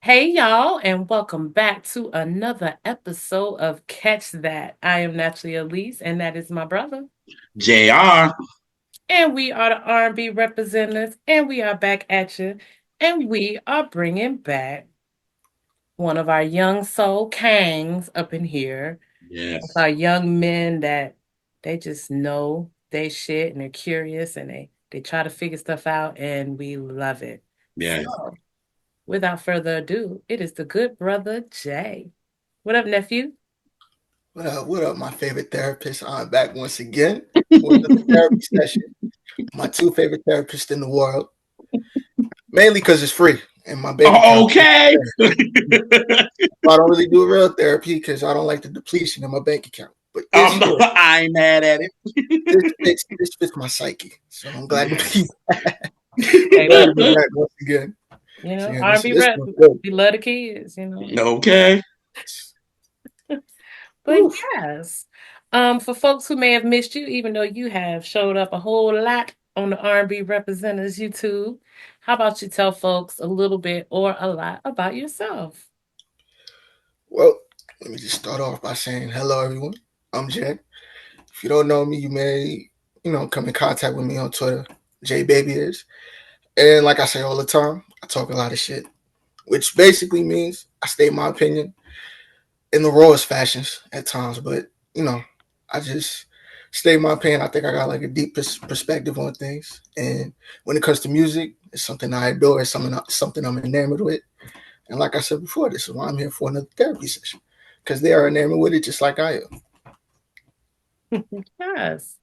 Hey, y'all, and welcome back to another episode of Catch That. I am Naturally Elise, and that is my brother. JR. And we are the R&B representatives, and we are back at you. And we are bringing back one of our young soul kings up in here. It's Yes. our young men that they just know they shit and they're curious and they try to figure stuff out, and we love it. Yes. So, without further ado, it is the good brother Jay. What up, nephew? What up, my favorite therapist? I'm back once again for another therapy session. My two favorite therapists in the world, mainly because it's free and my bank account. Okay. I don't really do real therapy because I don't like the depletion in my bank account. But this here, I ain't mad at this fits my psyche. So I'm glad to be Hey, glad to look, be back once again. So yeah, this R&B this rap, was good. we love the kids. Okay. But yes, for folks who may have missed you, even though you have showed up a whole lot on the R&B Representatives YouTube, how about you tell folks a little bit or a lot about yourself? Well, let me just start off by saying hello, everyone. I'm Jay. If you don't know me, you may come in contact with me on Twitter. J Baby is. And like I say all the time, I talk a lot of shit, which basically means I state my opinion in the rawest fashions at times. But I just state my opinion. I think I got like a deep perspective on things, and when it comes to music, it's something I adore. It's something I'm enamored with. And like I said before, this is why I'm here for another therapy session because they are enamored with it just like I am. Yes.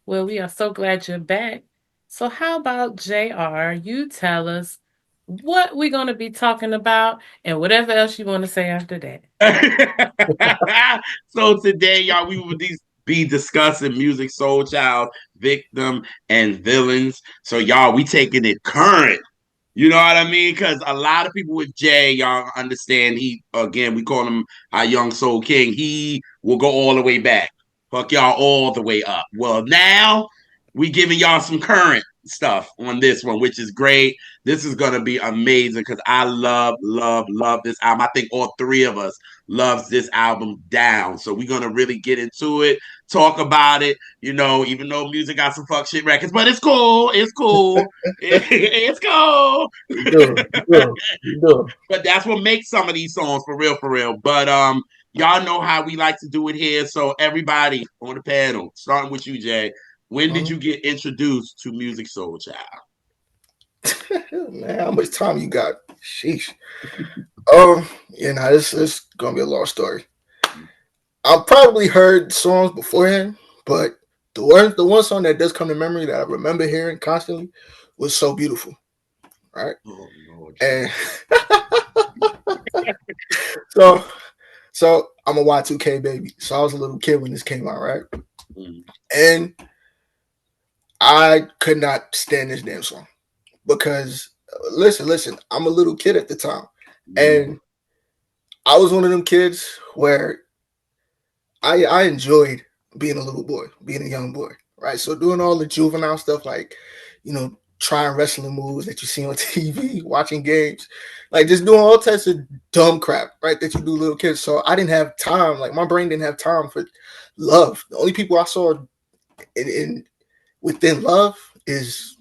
Well, we are so glad you're back. So, how about JR? You tell us what we're going to be talking about and whatever else you want to say after that. So today, y'all, we will be discussing Musiq Soulchild, Victim, and Villains. So y'all, we taking it current. You know what I mean? Because a lot of people with Jay, y'all understand he again, we call him our young soul king. He will go all the way back. Fuck y'all all the way up. Well, now we giving y'all some current stuff on this one, which is great. This is gonna be amazing because I love this album. I think all three of us loves this album down. So we're gonna really get into it, talk about it. You know, even though music got some fuck shit records, but it's cool. It's cool. It's cool. You do, you do, you do. But that's what makes some of these songs for real, for real. But y'all know how we like to do it here. So everybody on the panel, starting with you, Jay. When did Mhm. you get introduced to Musiq Soulchild? Man, how much time you got? Sheesh. This gonna be a long story. I've probably heard songs beforehand, but the one song that does come to memory that I remember hearing constantly was "So Beautiful," right? Oh Lord And Jesus. so so I'm a Y2K baby, so I was a little kid when this came out, right? Mm. And I could not stand this damn song because listen, I'm a little kid at the time, Mm. and I was one of them kids where I enjoyed being a little boy, being a young boy, right? So doing all the juvenile stuff like, trying wrestling moves that you see on TV, watching games, like just doing all types of dumb crap, right? That you do little kids. So I didn't have time, like my brain didn't have time for love. The only people I saw in within love is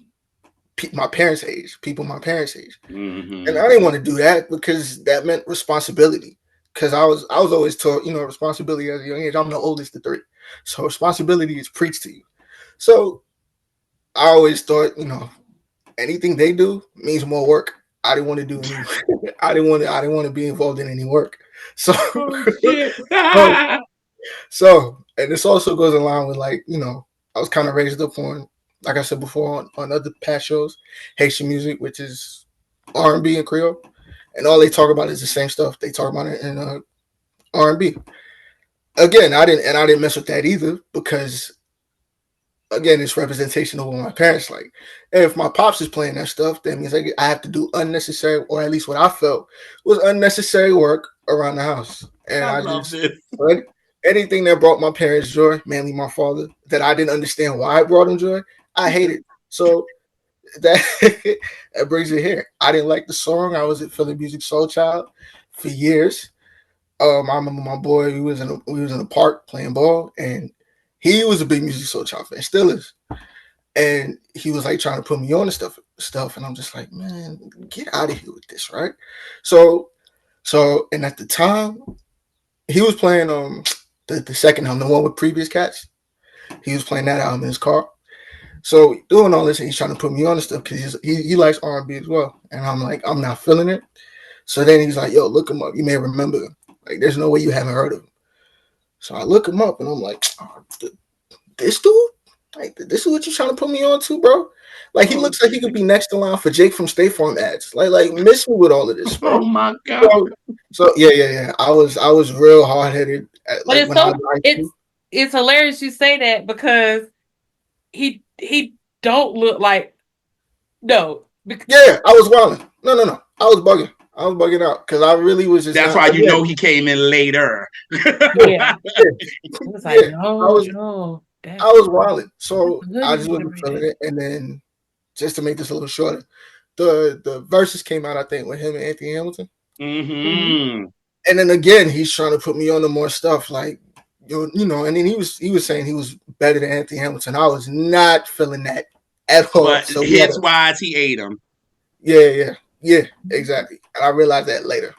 my parents' age, people my parents' age. And I Mm-hmm. didn't want to do that because that meant responsibility. Because I was always taught, responsibility as a young age. I'm the oldest of three, so responsibility is preached to you. So I always thought, anything they do means more work. I didn't want to do any. I didn't want to be involved in any work. So, Oh shit. so, and this also goes in line with like, I was kind of raised up on, like I said before, on other past shows, Haitian music, which is R&B and Creole, and all they talk about is the same stuff. They talk about it in R&B. Again, I didn't mess with that either because again, it's representation of what my parents like. And if my pops is playing that stuff, that means I have to do unnecessary, or at least what I felt was unnecessary work around the house. And I I love just, this. but anything that brought my parents joy, mainly my father, that I didn't understand why it brought him joy, I hated. So that that brings it here. I didn't like the song. I was feeling Musiq Soulchild for years. I remember my boy. We was in the park playing ball, and he was a big Musiq Soulchild fan, still is. And he was like trying to put me on and stuff, and I'm just like, man, get out of here with this, right? So, and at the time, he was playing the second album, the one with previous cats. He was playing that album in his car. So doing all this, and he's trying to put me on and stuff because he likes R&B as well, and I'm like, I'm not feeling it. So then he's like, yo, look him up. You may remember him. Like, there's no way you haven't heard of him. So I look him up, and I'm like, oh, this dude? Like, this is what you trying to put me on to, bro? Like, he Oh, looks like he could be next in line for Jake from State Farm ads. Like, miss me with all of this, oh bro. my God. So yeah. I was real hard headed. But Like it's when I was so in high school. it's hilarious you say that because he don't look like no. Yeah, I was wilding. No. I was bugging. I was bugging out because I really was just That's not. why you Again, know he came in later. Yeah. yeah, It was like, yeah. I no, was no, I that's was wilding. So I goodness just get him wasn't right feeling there. it. And then just to make this a little shorter, the verses came out, I think, with him and Anthony Hamilton. Mm-hmm. Mm-hmm. And then again, he's trying to put me on to more stuff, like and then he was saying he was better than Anthony Hamilton. I was not feeling that at all. But So we had hits a wise, he ate him. yeah, exactly. And I realized that later.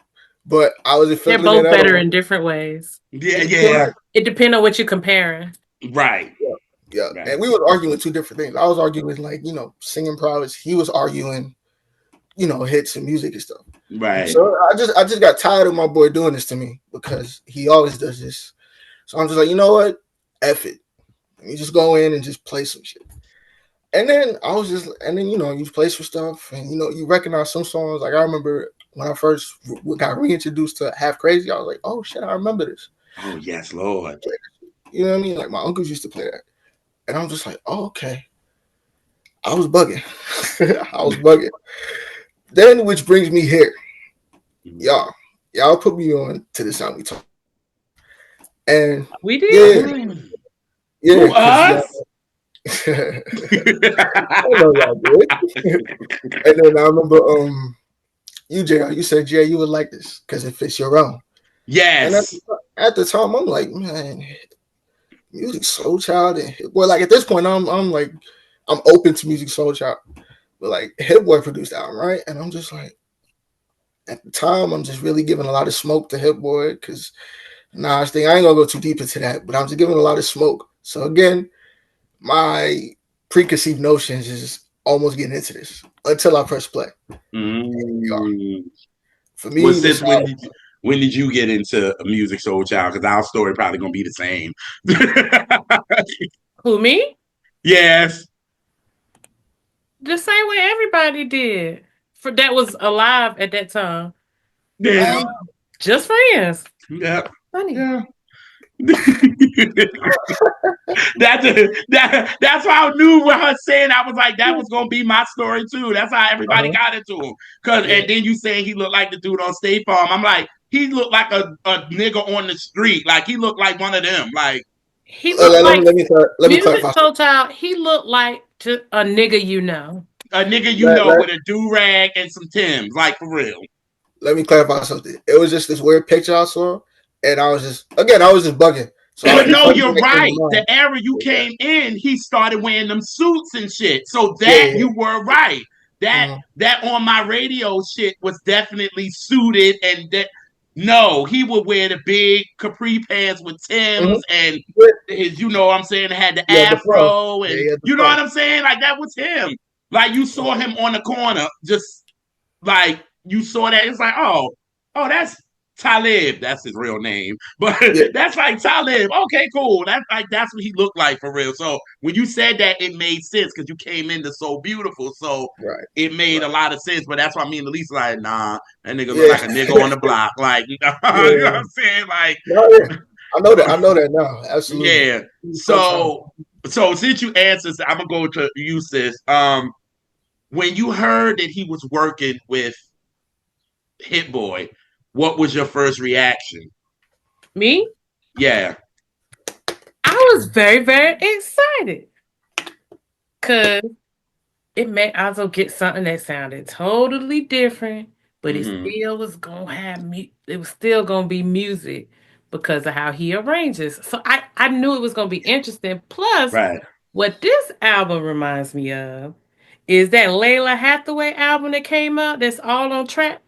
But I wasn't They're feeling it both at better all. in different ways. Yeah, It depends. yeah. Right. It depends on what you're comparing. Right. Yeah. Yeah. Right. And we were arguing two different things. I was arguing like, singing prowess. He was arguing, hits and music and stuff. Right. So I just got tired of my boy doing this to me because he always does this. So I'm just like, you know what? F it. Let me just go in and just play some shit. And then you play some stuff, and you recognize some songs. Like I remember when I first got reintroduced to Half Crazy, I was like, oh shit, I remember this. Oh yes, Lord. You know what I mean? Like my uncles used to play that, and I'm just like, oh okay. I was bugging. I was bugging. Then, which brings me here, y'all put me on to the sound we talk, and We did. yeah, Mm. yeah, Who because y'all. us? I know y'all did. And then I remember you JR, you said Jay, you would like this because it fits your own. And Yes. at the time, I'm like, man, Musiq Soulchild and Hit-Boy. Like at this point, I'm like, I'm open to Musiq Soulchild, but like Hit-Boy produced the album, right? And I'm just like, at the time, I'm just really giving a lot of smoke to Hit-Boy because I ain't gonna go too deep into that, but I'm just giving a lot of smoke. So again, my preconceived notions is almost getting into this until I press play. Mm. For Well, me, sis, this when did you get into Musiq Soulchild? Because our story probably gonna be the same. Who, me? Yes. The same way everybody did. For that was alive at that time. Yeah. Just friends. Yeah. Funny. Yeah. That's how I knew what her saying. I was like, that was gonna be my story too. That's how everybody got into him. yeah. And then you saying he looked like the dude on State Farm. I'm like, he looked like a nigga on the street. Like he looked like one of them. Like He looked like Let me Music clarify. Soulchild. He looked like just a nigga, you know. a nigga you Let, know let, with a do rag and some Timbs. Like for real. let me clarify something. It was just this weird picture I saw, and I was just bugging. So But the no, first thing you're that came to right. mind. The era you Yeah, came in, he started wearing them suits and shit. So yeah, that yeah. you were right. That Mhm. that on my radio shit was definitely suited and that no, he would wear the big capri pants with Timbs Mhm. and Yeah, his, you know what I'm saying, had the yeah, the flow. afro Yeah, and yeah, the you know flow. what I'm saying? Like that was him. Like you saw him on the corner, just like you saw that. It's like, oh, that's Talib. That's his real name. But Yeah, that's like Talib. Okay, cool. That's what he looked like for real. So when you said that, it made sense because you came into So Beautiful. So right, it made a right. lot of sense. But that's why I mean, at least like, nah, that nigga look Yeah, like a nigga on the block. Like, you know what yeah. I'm saying? Like, No, yeah. I know that. I know that now. Absolutely. yeah. So time. So since you answered, I'm gonna go to you, sis. When you heard that he was working with Hit-Boy, what was your first reaction? Me? Yeah. I was very, very excited. Cause it may also get something that sounded totally different, but it Mm-hmm. still was gonna have me. It was still gonna be music because of how he arranges. So I knew it was gonna be interesting. Plus, Right. what this album reminds me of is that Layla Hathaway album that came out. That's all on trap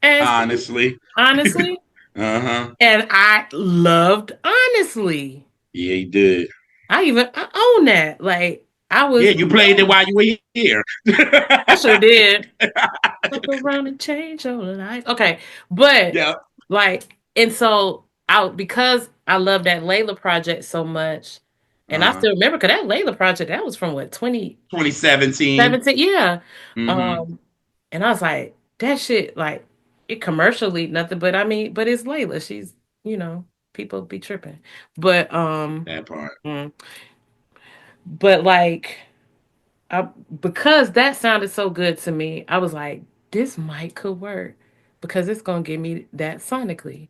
ass beat, Honestly. honestly, Uh-huh. and I loved honestly. Yeah, he did. I own that. Like I Yeah, was. you played it while you were here. I sure did. Look around and change your life. Okay, but Yeah. like, and so I because I love that Layla project so much, and I Uh-huh. still remember because that Layla project that was from what 2017. 2017, yeah. Mm-hmm. Um, and I was like, that shit, like, it commercially nothing, but I mean, but it's Layla. She's you know people be tripping, but That part. mm, but like. I, because that sounded so good to me, I was like, this might could work because it's gonna give me that sonically,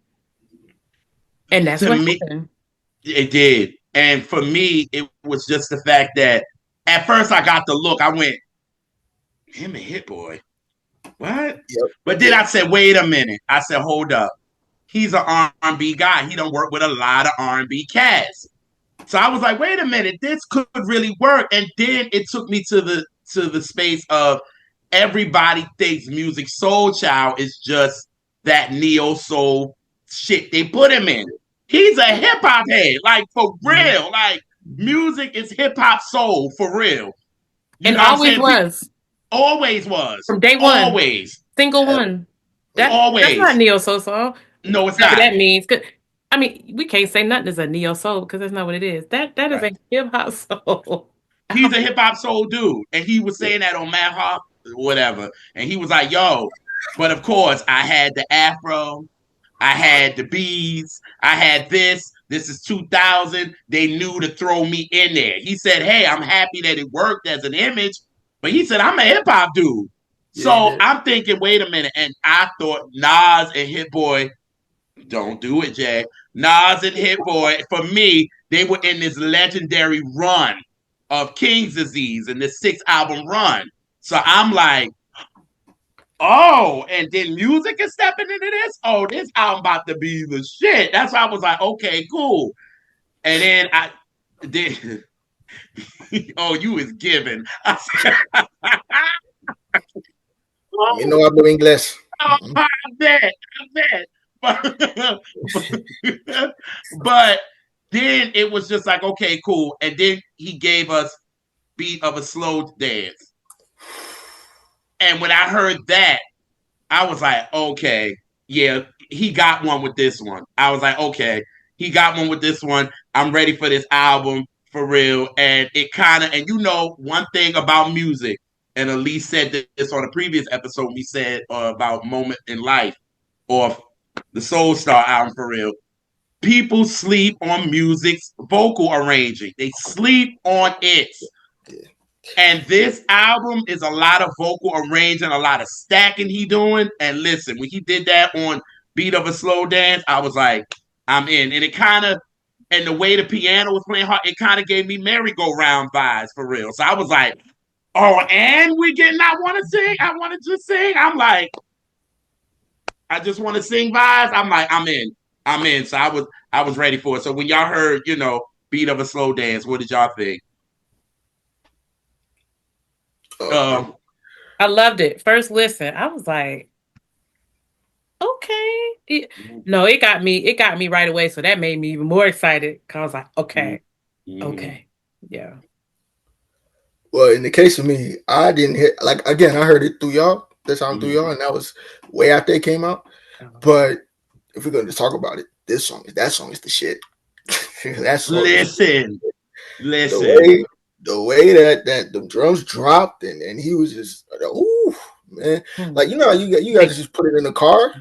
and that's To what me, happened. it did. And for me, it was just the fact that at first I got the look. I went, him and Hit Boy. What? Yep. But then Yep. I said, wait a minute. I said, hold up. He's an R&B guy. He don't work with a lot of R&B cats. So I was like, wait a minute, this could really work. And then it took me to the space of everybody thinks Musiq Soulchild is just that neo soul shit they put him in. He's a hip hop head, like for Mhm. real. Like music is hip hop soul for real. You And know what I'm always saying? was Always was, from day one, always, single Yep. one. That's not always. neo soul song, No, it's whatever not. that means. 'Cause, I mean, we can't say nothing is a neo soul because that's not what it is. That is Right. a hip hop soul. He's a hip hop soul dude, and he was Yeah. saying that on Mad Hop, whatever. And he was like, "Yo," but of course, I had the afro, I had the bees, I had this. This is 2000. They knew to throw me in there. He said, "Hey, I'm happy that it worked as an image," but he said, "I'm a hip hop dude." Yeah, he So did. I'm thinking, wait a minute, and I thought Nas and Hit Boy, don't do it, Jay. Nas and Hit Boy, for me, they were in this legendary run of King's Disease and this 6 album run. So I'm like, oh, and then music is stepping into this. Oh, this album about to be the shit. That's why I was like, okay, cool. And then I did. Oh, you was giving. I said, You oh, know hablo inglés. oh, I bet, I bet. But then it was just like, okay, cool. And then he gave us Beat of a Slow Dance. And when I heard that, I was like, okay, yeah, he got one with this one. I was like, okay, he got one with this one. I'm ready for this album for real. And it kind of, and you know, one thing about music, and Elise said this on a previous episode, we said about Moment in Life or the Soul Star album for real. People sleep on music's vocal arranging. They sleep on it. Yeah. And this album is a lot of vocal arranging, a lot of stacking he doing. And listen, when he did that on Beat of a Slow Dance, I was like, I'm in. And it kind of, and the way the piano was playing hard, it kind of gave me merry-go-round vibes for real. So I was like, oh, and we getting I want to sing. I want to just sing. I'm like, I just want to sing vibes. I'm like, I'm in. I'm in. So I was ready for it. So when y'all heard, you know, Beat of a Slow Dance, what did y'all think? Um, Um, I loved it. First listen, I was like, okay. No, it got me. It got me right away. So that made me even more excited. Cause I was like, okay, mm-hmm. okay, yeah. well, in the case of me, I didn't hear like again. I heard it through y'all. This time through Mm-hmm. y'all, and that was way after it came out. But if we're going to talk about it, that song is the shit. That song is Listen, the listen. way the way that the drums dropped and he was just ooh man, Hmm. like you guys just put it in the car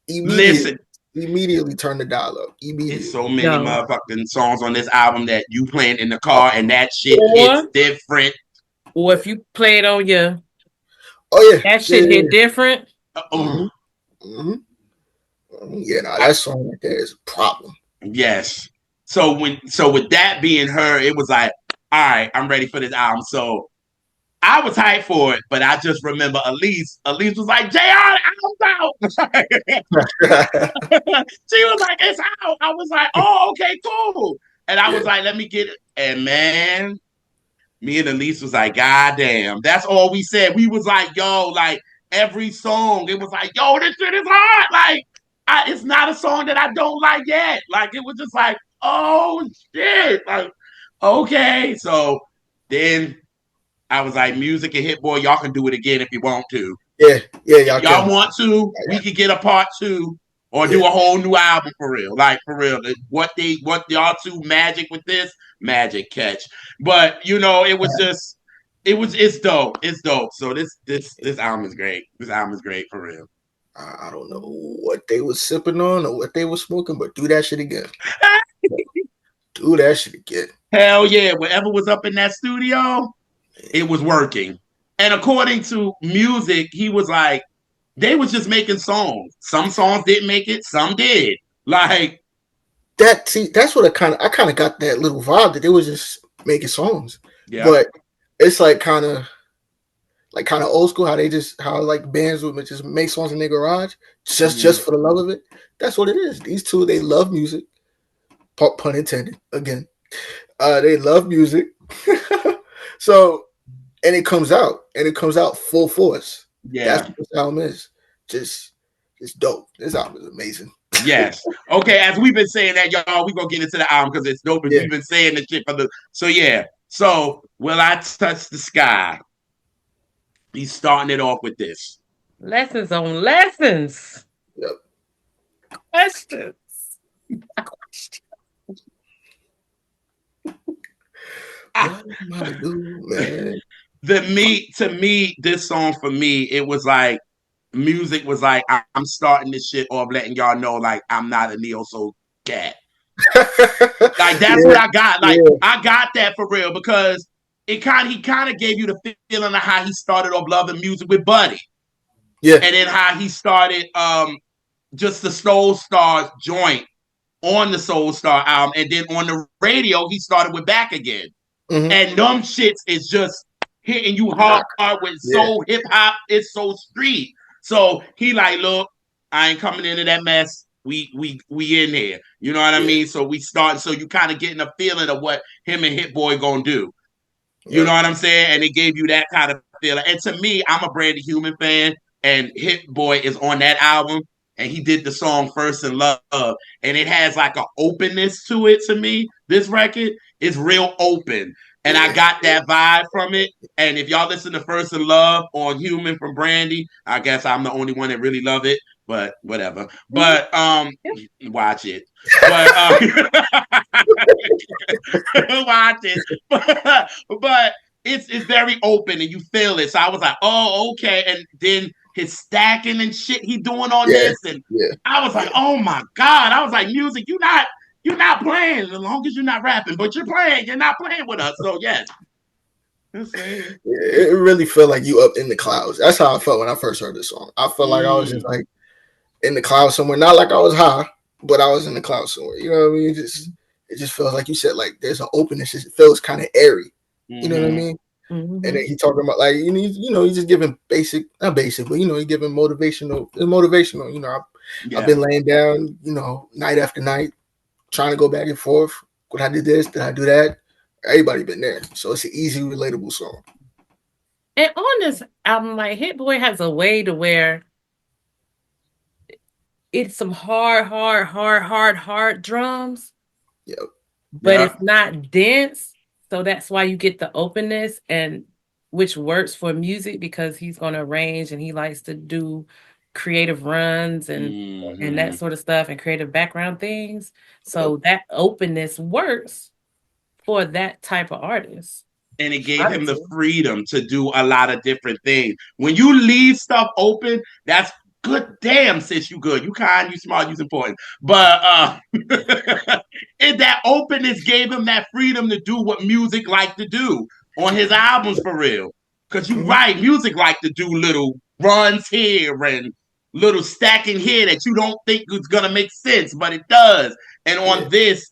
immediately Listen, immediately turn the dial up it's immediately. so many No. motherfucking songs on this album that you playing in the Oh, car and that shit hits Or different. or if you play it on your oh yeah, that yeah, shit hit yeah, different. yeah. Oh, Yeah, no, I, that song right there is a problem. yes. So with that being her, it was like, all right, I'm ready for this album. So I was hyped for it, but I just remember Elise. Elise was like, "JR, I'm out." She was like, "It's out." I was like, "Oh, okay, cool." And I was Yeah, like, "Let me get it." And man, me and Elise was like, "God damn!" That's all we said. We was like, "Yo," like every song, it was like, "Yo, this shit is hard." Like, it's not a song that I don't like yet. Like, it was just like, "Oh shit!" Like, okay. So then I was like, Musiq and Hit-Boy, y'all can do it again if you want to. yeah, yeah. If Y'all y'all can. want to, we could get a part two or Yeah, do a whole new album for real. Like for real. What y'all two magic with this, magic catch. But you know, it was just it's dope. It's dope. So this album is great. This album is great for real. I don't know what they was sipping on or what they was smoking, but do that shit again. Do that shit again. Hell yeah. Whatever was up in that studio, it was working. And according to Musiq, he was like, they was just making songs. Some songs didn't make it, some did. Like, That see, that's what I kind of got that little vibe that they was just making songs, yeah. but it's like kind of old school how they just how like bands would just make songs in their garage just Mm-hmm. for the love of it. That's what it is. These two they love music, pun intended again. They love music, so and it comes out full force. That's Yeah. what this album is. Just it's dope. This album is amazing. Yes. Okay. As we've been saying that, y'all, we gonna get into the album because it's dope. And Yeah. we've been saying the shit for the. So yeah. So will I touch the sky? He's starting it off with this. Lessons on lessons. Yep. Questions. Ah, What am I doing, man? to me, this song for me, it was like Musiq was like, I'm starting this shit off, letting y'all know like I'm not a neo soul cat. Like that's Yeah, what I got. Like yeah, I got that for real because he kind of gave you the feeling of how he started off loving music with Buddy, yeah. and then how he started just the Soul Stars joint on the Soul Star album, and then on the radio he started with Back Again, Mm-hmm. and them shits is just hitting you hard Rock. with Yeah, soul hip hop. It's so street. So he like, look, I ain't coming into that mess. We in there. You know what I yeah, mean? So we start. So you kind of getting a feeling of what him and Hit-Boy gonna do. You know yep. what I'm saying? And it gave you that kind of feeling. And to me, I'm a Brandy Human fan, and Hit-Boy is on that album, and he did the song First in Love, and it has like an openness to it. To me, this record is real open, and I Yeah, got that vibe from it. And if y'all listen to First in Love or Human from Brandy, I guess I'm the only one that really love it. But whatever. But watch it. But watch it. But it's very open and you feel it. So I was like, oh, okay. And then his stacking and shit he doing on yeah, this, and yeah, I was like, yeah. oh my god. I was like, Musiq, you're not playing as long as you're not rapping, but you're playing. You're not playing with us. So yes, just saying. It really felt like you up in the clouds. That's how I felt when I first heard this song. I felt like I was just Mm, like in the clouds somewhere. Not like I was high, but I was in the clouds somewhere. You know what I mean? It just feels like you said, like there's an openness. It feels kind of airy. You know what I mm-hmm. mean? And then Mm-hmm. he talking about like you know he's just giving basic, not basic, but you know he's giving motivational. You know, I've Yeah. been laying down, you know, night after night, trying to go back and forth. Could I do this? Did I do that? Everybody been there, so it's an easy, relatable song. And on this album, like Hit Boy has a way to where it's some hard drums, Yep. but Yeah. it's not dense. So that's why you get the openness and which works for music because he's gonna arrange and he likes to do creative runs and that Mm-hmm. sort of stuff and creative background things. Yep. So that openness works for that type of artist. And it gave him the Honestly. freedom to do a lot of different things. When you leave stuff open, that's good. Damn, sis, you good. You kind, you smart, you's important. But and that openness gave him that freedom to do what Musiq like to do on his albums for real. Cause you Mhm. right, Musiq like to do little runs here and little stacking here that you don't think is gonna make sense, but it does. And Yeah. on this,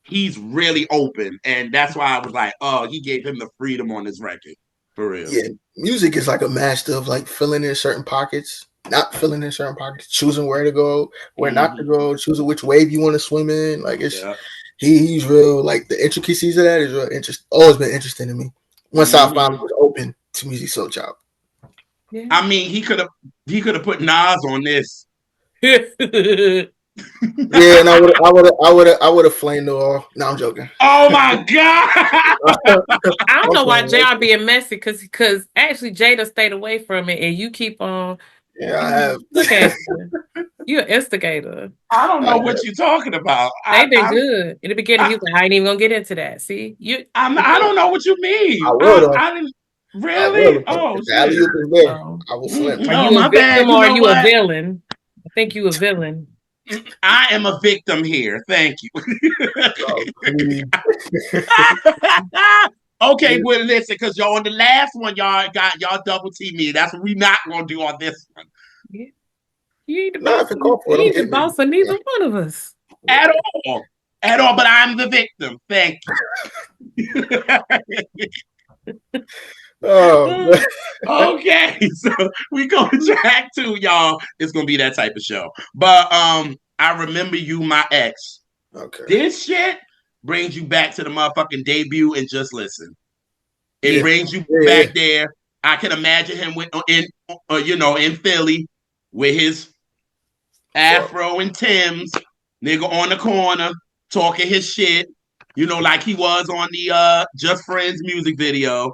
he's really open, and that's why I was like, oh, he gave him the freedom on this record. For real. Yeah, music is like a master of like filling in certain pockets, not filling in certain pockets, choosing where to go, where not to Mm-hmm. go, choosing which wave you want to swim in. Like it's Yeah. he's real. Like the intricacies of that is real interest. Always been interesting to me. Once I finally Mm-hmm. was open to Musiq Soulchild. Yeah. I mean, he could have put Nas on this. Yeah, and I would have flamed it all. No, I'm joking. Oh my god! I don't I'm know why playing. JR being messy because actually Jada stayed away from it and you keep on Yeah, I have. look at you. You're an instigator. I don't I know have. what you're talking about. They've been good. In the beginning, he was like, I ain't even gonna get into that. See? I don't know what you mean. I will I though. I didn't I will. really. If Oh the alley shit. oop is there, So I will slam. are Oh you a my bad. victim You or are know you a what? villain? I think you a villain. I am a victim here. Thank you. Oh, please. Okay, Yeah. well listen, because y'all on the last one, y'all double T me. That's what we not gonna do on this one Yeah. You ain't the Nah, boss. if it You called for it, I'm ain't the getting it. boss of neither one of us. at all. At all, but I'm the victim. Thank you. Oh, Okay, so we go to track two, y'all. It's gonna be that type of show. But I remember you, my ex. okay. This shit brings you back to the motherfucking debut and just listen. It Yeah. brings you Yeah. Yeah. back there. I can imagine him in Philly with his Fuck. afro and Tim's, nigga on the corner talking his shit. Like he was on the Just Friends music video.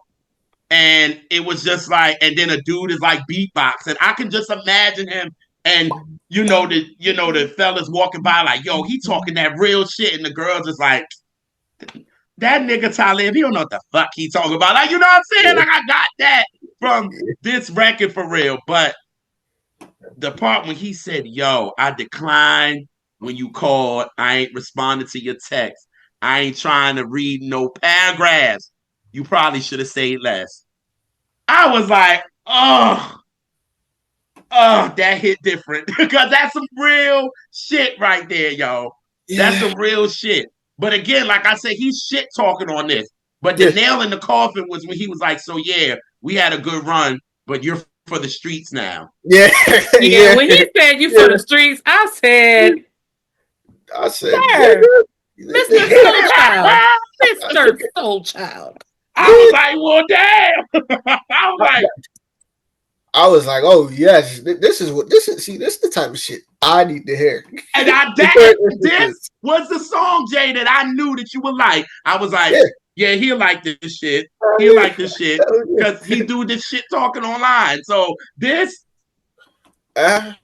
And it was just like, and then a dude is like beatboxing. I can just imagine him, and the fellas walking by like, yo, he talking that real shit, and the girls is like, that nigga Talib, he don't know what the fuck he talking about. Like, you know what I'm saying? Yeah. Like, I got that from Yeah. this record for real. But the part when he said, yo, I declined when you called, I ain't responded to your text, I ain't trying to read no paragraphs. You probably should have said less. I was like, that hit different because that's some real shit right there, yo. That's Yeah. some real shit. But again, like I said, he's shit talking on this. But the Yeah. nail in the coffin was when he was like, "So yeah, we had a good run, but you're for the streets now." Yeah. Yeah, Yeah. when he said you for Yeah. the streets, I said, I said, sir, nigga. Mr. Soulchild, Mr. Soulchild. I was like, "Well, damn." I was like, I was like, oh yes, this is what this is. See, this is the type of shit I need to hear. and this was the song, Jay, that I knew that you would like. I was like, Yeah. yeah, he'll like this shit. Oh, He'll yeah. like this shit Oh, because yeah. he do this shit talking online. So this, I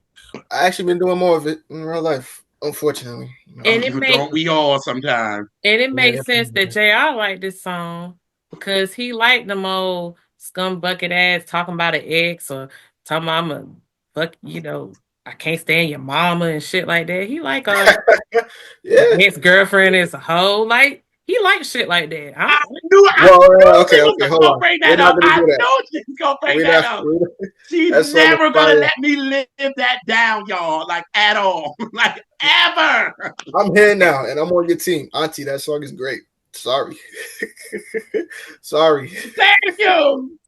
actually been doing more of it in real life, unfortunately. And it made don't we all sometimes? and it Yeah, makes sense that JR liked this song because he liked them old scum bucket ass talking about an ex or talking about I'm a fuck, I can't stand your mama and shit like that. He like my yeah. ex girlfriend is a hoe. Like he likes shit like that. I I Well, knew she okay, was okay, hold gonna on. bring We're that not up. gonna I do that. knew she was gonna bring We're that not. up. We're, that She's song is never gonna fire. let me live that down, y'all. Like at all. Like ever. I'm here now, and I'm on your team, Auntie. That song is great. Sorry, sorry. Thank you.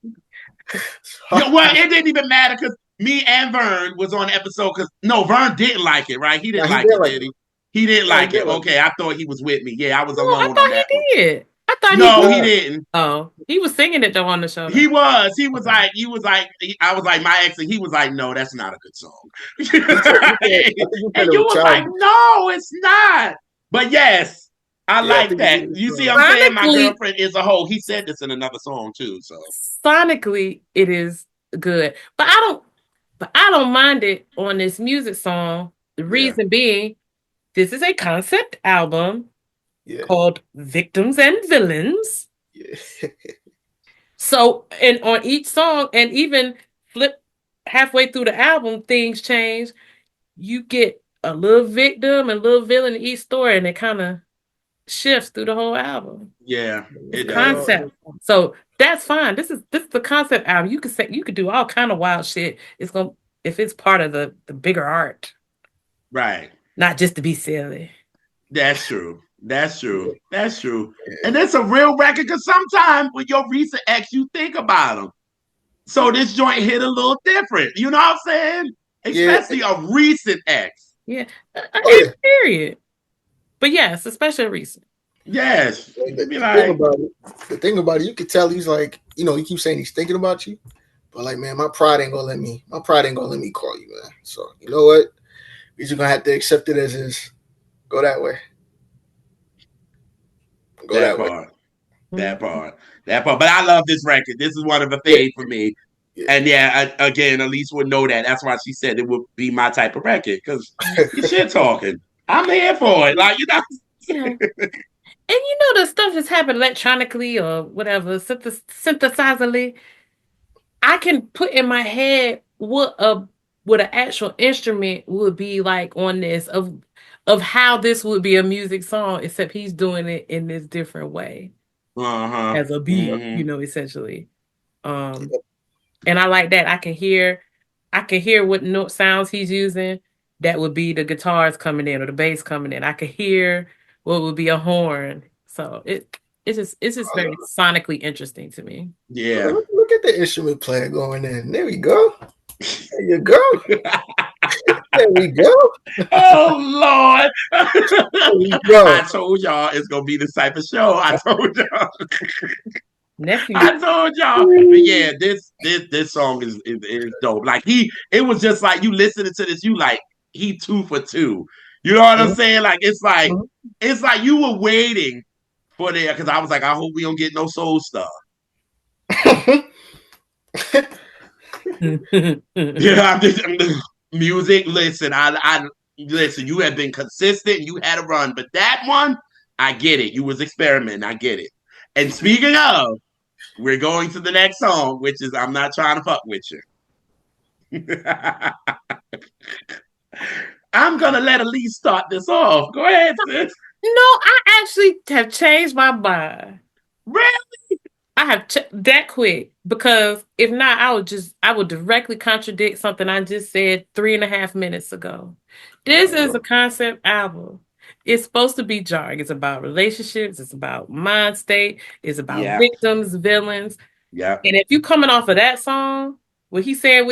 Yo, well, it didn't even matter because me and Vern was on the episode because no, Vern didn't like it, right? He Nah, didn't he like did it, like did it. he? He didn't Nah, he like did it. like it. Okay, I thought he was with me. Yeah, I was No, I alone on thought that one. he did. I thought he No, he Nah, didn't. Oh, he was singing it though on the show He though. was. He was Okay. like. He was like. I was like my ex, and he was like, "No, that's not a good song." I think you said And it you was was like, childish. "No, it's not." But yes, I Yeah, I like think you said that. it was You see, childish. what I'm saying my Sonically, girlfriend is a hoe. He said this in another song too. So sonically, it is good, but I don't mind it on this music song. The Yeah, reason being, this is a concept album yeah, called Victims and Villains. yeah, So, and on each song, and even flip halfway through the album, things change. You get a little victim and a little villain in each story, and it kind of shifts through the whole album. yeah, It's it yeah. does. concept. So that's fine. This is the concept album. You could do all kind of wild shit. It's gonna if it's part of the bigger art, Right. not just to be silly. That's true. That's true. That's true. Yeah, And it's a real record because sometimes with your recent ex, you think about them. So this joint hit a little different. You know what I'm saying? yeah. Especially a recent ex. Yeah. Oh And yeah. period. But yes, especially recent. Yes. And You be the thing like, about it, you could tell he's like, he keeps saying he's thinking about you, but like, man, my pride ain't gonna let me call you, man. So you know what? You're just gonna have to accept it as is. Go that way. Go that that way. part. That Mhm. part. That part. But I love this record. This is one of the Yeah, fave for me. yeah. And yeah, again, Elise would know that. That's why she said it would be my type of record because you shit talking. I'm here for it. Like, you know. Yeah. And the stuff that's happened electronically or whatever, synthesizerly, I can put in my head what an actual instrument would be like on this of how this would be a music song, except he's doing it in this different way Uh-huh. as a beat, Mm-hmm. essentially. Um, and I like that. I can hear what note sounds he's using. That would be the guitars coming in or the bass coming in. I could hear what would be a horn. So it's just very sonically interesting to me. Yeah. Look at the instrument player going in. There we go. There you go. There we go. Oh Lord. There we go. I told y'all it's gonna be this type of show. I told y'all. Nephew. I told y'all. But yeah, this song is dope. Like it was just like you listening to this, you like he 2 for 2. You know what I'm saying? Like it's like you were waiting for there because I was like, I hope we don't get no soul stuff. Yeah, music. Listen, I listen. You have been consistent. You had a run, but that one, I get it. You was experimenting. I get it. And speaking of, we're going to the next song, which is "I'm Not Trying to Fuck with You." I'm gonna let Elise start this off. Go ahead, sis. No, I actually have changed my mind. Really? I have that quick because if not, I would directly contradict something I just said 3.5 minutes ago. This is a concept album. It's supposed to be jarring. It's about relationships. It's about mind state. It's about Yeah. victims, villains. Yeah. And if you coming off of that song, what he said,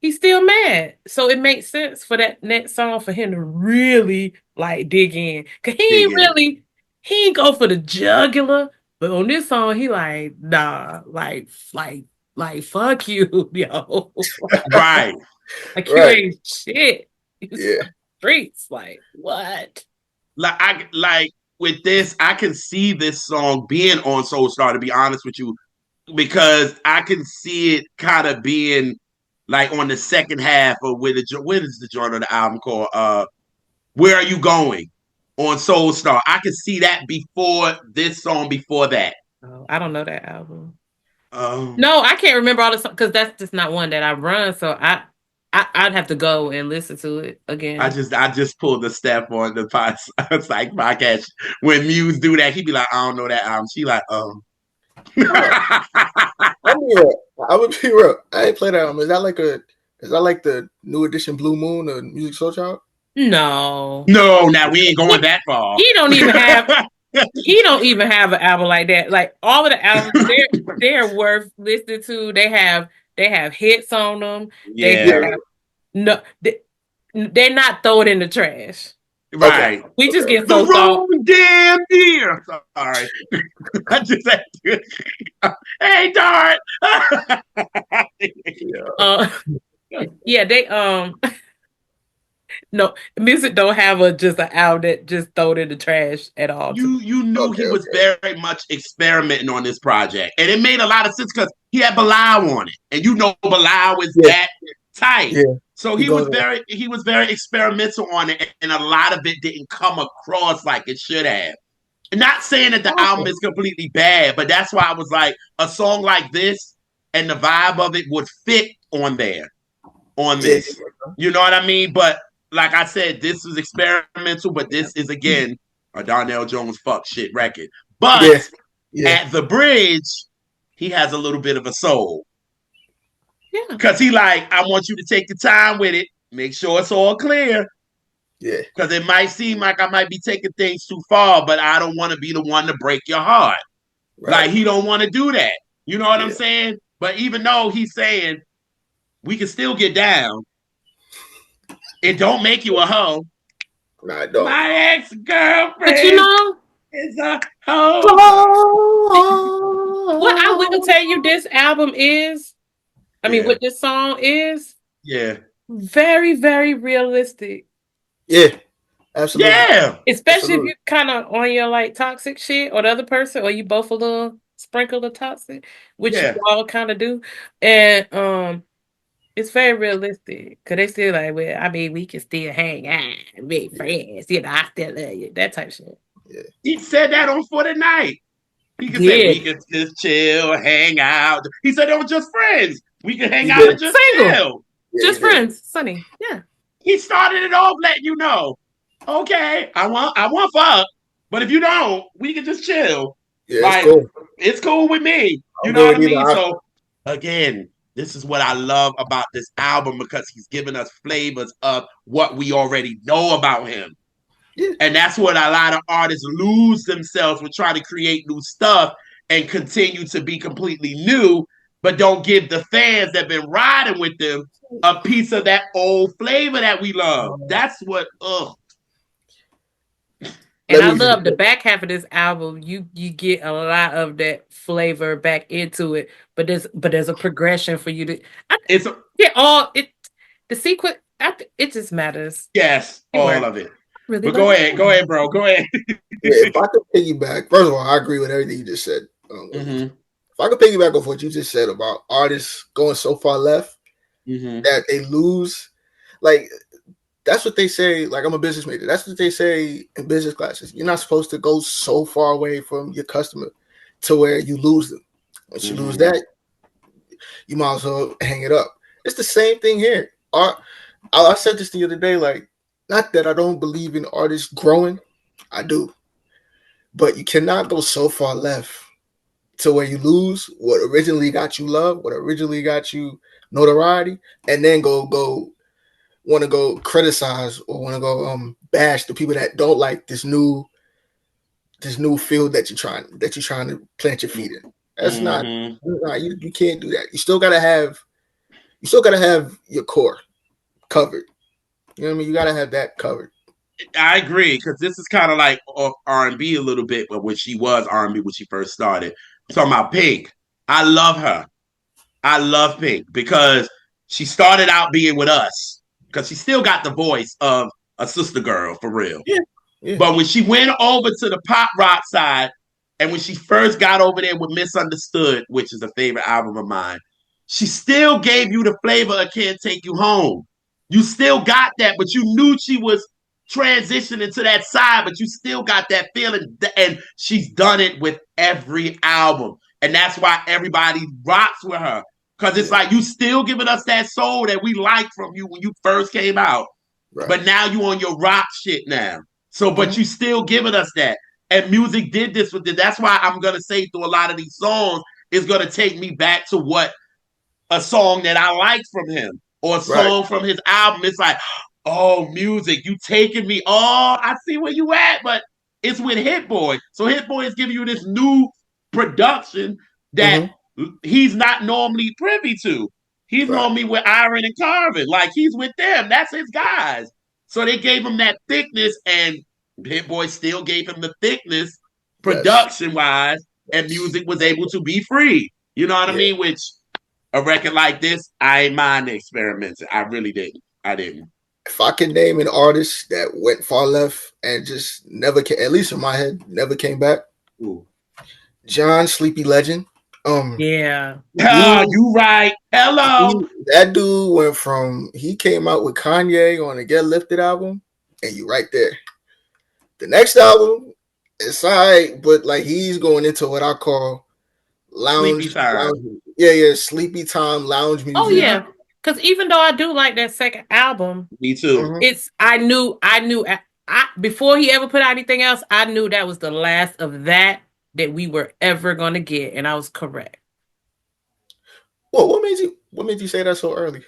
he's still mad. So it makes sense for that next song for him to really like dig in. Cause Dig in. he ain't go for the jugular. But on this song, he like, nah, like fuck you, yo. Right. Like you Right. ain't shit. You Yeah. some streets. Like, what? Like with this, I can see this song being on Soul Star. To be honest with you, because I can see it kind of being like on the second half of what is the joint of the album called? Where Are You Going? On Soul Star. I can see that before this song, before that. Oh, I don't know that album. Um, No, I can't remember all the songs because that's just not one that I run. So I'd have to go and listen to it I again. just I just pulled the step on the psych podcast. When Muse do that, he be like, I don't know that album. She like, Oh, I mean, I would be real. I ain't played that album. Is that like the new edition Blue Moon or Music Soulchild? No, No, now we ain't going he, that far. he don't even have he don't even have an album like that. Like all of the albums, they're worth listening to. They have hits on them. They Yeah. Yeah, have no. They're not throw it in the trash. Okay. right. We just Okay. get The so thought. wrong damn year. Sorry. I just had to. Hey, Dart. Yeah. Uh, yeah, they no music don't have a just an album that just throw it in the trash at all. To you knew Okay. he was Okay. very much experimenting on this project, and it made a lot of sense because he had Bilal on it, and you know Bilal is Yeah. that type. Yeah. So He goes. he was very experimental on it, and a lot of it didn't come across like it should have. Not saying that the album Okay. is completely bad, but that's why I was like, a song like this and the vibe of it would fit on there, on Yeah. this. You know what I mean? But like I said, this was experimental, but this is again a Darnell Jones fuck shit record. Yeah. But Yeah. at the bridge, he has a little bit of a soul. yeah, Cause he like, I want you to take your time with it, make sure it's all clear. Yeah. Because it might seem like I might be taking things too far, but I don't want to be the one to break your heart. Right. Like he don't want to do that. You know what I'm Yeah. saying? But even though he's saying we can still get down, it don't make you a hoe. Nah, I don't. My ex But you girlfriend know is a hoe. what I will tell you this album is, I mean Yeah, what this song is, yeah, very, very realistic. Yeah, absolutely. yeah, Especially if Absolutely. you kind of on your like toxic shit or the other person, or you both a little sprinkle of toxic, which you yeah. all kind of do. And it's very realistic. Cause they still like, well, I mean, we can still hang out and be Yeah. friends. You know, I still love you. That type of shit. Yeah. He said that on For the Night. He could say we Did. could just chill, hang out. He said they were just friends. We could hang He out did. and just Single. chill. Yeah, he Just did. friends. Sunny. Yeah. He started it off letting you know, okay, I want fuck, but if you don't, we can just chill. Yeah, it's Like cool. it's cool with me. You I'm know good what I with either mean? option. So again, this is what I love about this album because he's giving us flavors of what we already know about him. Yeah. And that's what a lot of artists lose themselves with trying to create new stuff and continue to be completely new, but don't give the fans that have been riding with them a piece of that old flavor that we love. That's what, ugh. And Let I me just love the back half of this album. You get a lot of that flavor back into it, but there's a progression for you to I It's, get all it the sequence. It just matters. yes, It all works. of it. Really But love this go album. ahead, bro. Go ahead. yeah, if I could piggyback, first of all, I agree with everything you just said, Williams. Mm-hmm. If I could piggyback off what you just said about artists going so far left Mm-hmm. that they lose, like that's what they say. Like I'm a business major. That's what they say in business classes. You're not supposed to go so far away from your customer to where you lose them. Once you lose Mm-hmm. that, you might as well hang it up. It's the same thing here. I said this the other day. Like, not that I don't believe in artists growing, I do, but you cannot go so far left to where you lose what originally got you love, what originally got you notoriety, and then go want to go criticize or want to go bash the people that don't like this new field that you're trying to plant your feet in. That's not, Mm-hmm. you can't do that. You still gotta have your core covered. You know what I mean? You gotta have that covered. I agree because this is kind of like R&B a little bit, but when she was R&B when she first started. I'm talking about Pink. I love her. I love Pink because she started out being with us because she still got the voice of a sister girl for real. Yeah, yeah, But when she went over to the pop rock side, and when she first got over there with Misunderstood, which is a favorite album of mine, she still gave you the flavor of Can't Take You Home. You still got that, but you knew she was transitioning to that side, but you still got that feeling. And she's done it with every album. And that's why everybody rocks with her. Because it's yeah. like you still giving us that soul that we liked from you when you first came out. Right. But now you on your rock shit now. So, but Mm-hmm. you still giving us that. And Musiq did this with it. That's why I'm gonna say through a lot of these songs, it's gonna take me back to what a song that I like from him or a Right. song from his album. It's like, oh, Musiq, you taking me. Oh, I see where you at, but it's with Hit-Boy. So Hit-Boy is giving you this new production that Mm-hmm. he's not normally privy to. He's Right. normally with Iron and Carvin. Like he's with them. That's his guys. So they gave him that thickness, and Hit-Boy still gave him the thickness Yes. production wise, and Yes. Musiq was able to be free. You know what I Yeah. mean? Which a record like this, I ain't mind experimenting. I really didn't. I didn't. If I could name an artist that went far left and just never came, at least in my head, never came back, Ooh. John Sleepy Legend. Yeah. Ah, You you right. Hello. that dude went from he came out with Kanye on the Get Lifted album, and you right there. The next album, it's alright, but like he's going into what I call Sleepy time. lounge, yeah, yeah, sleepy time lounge Oh music. Yeah, yeah. Because even though I do like that second album, me too. Mm-hmm. it's I knew before he ever put out anything else, I knew that was the last of that we were ever gonna get, and I was correct. Well, what made you say that so early?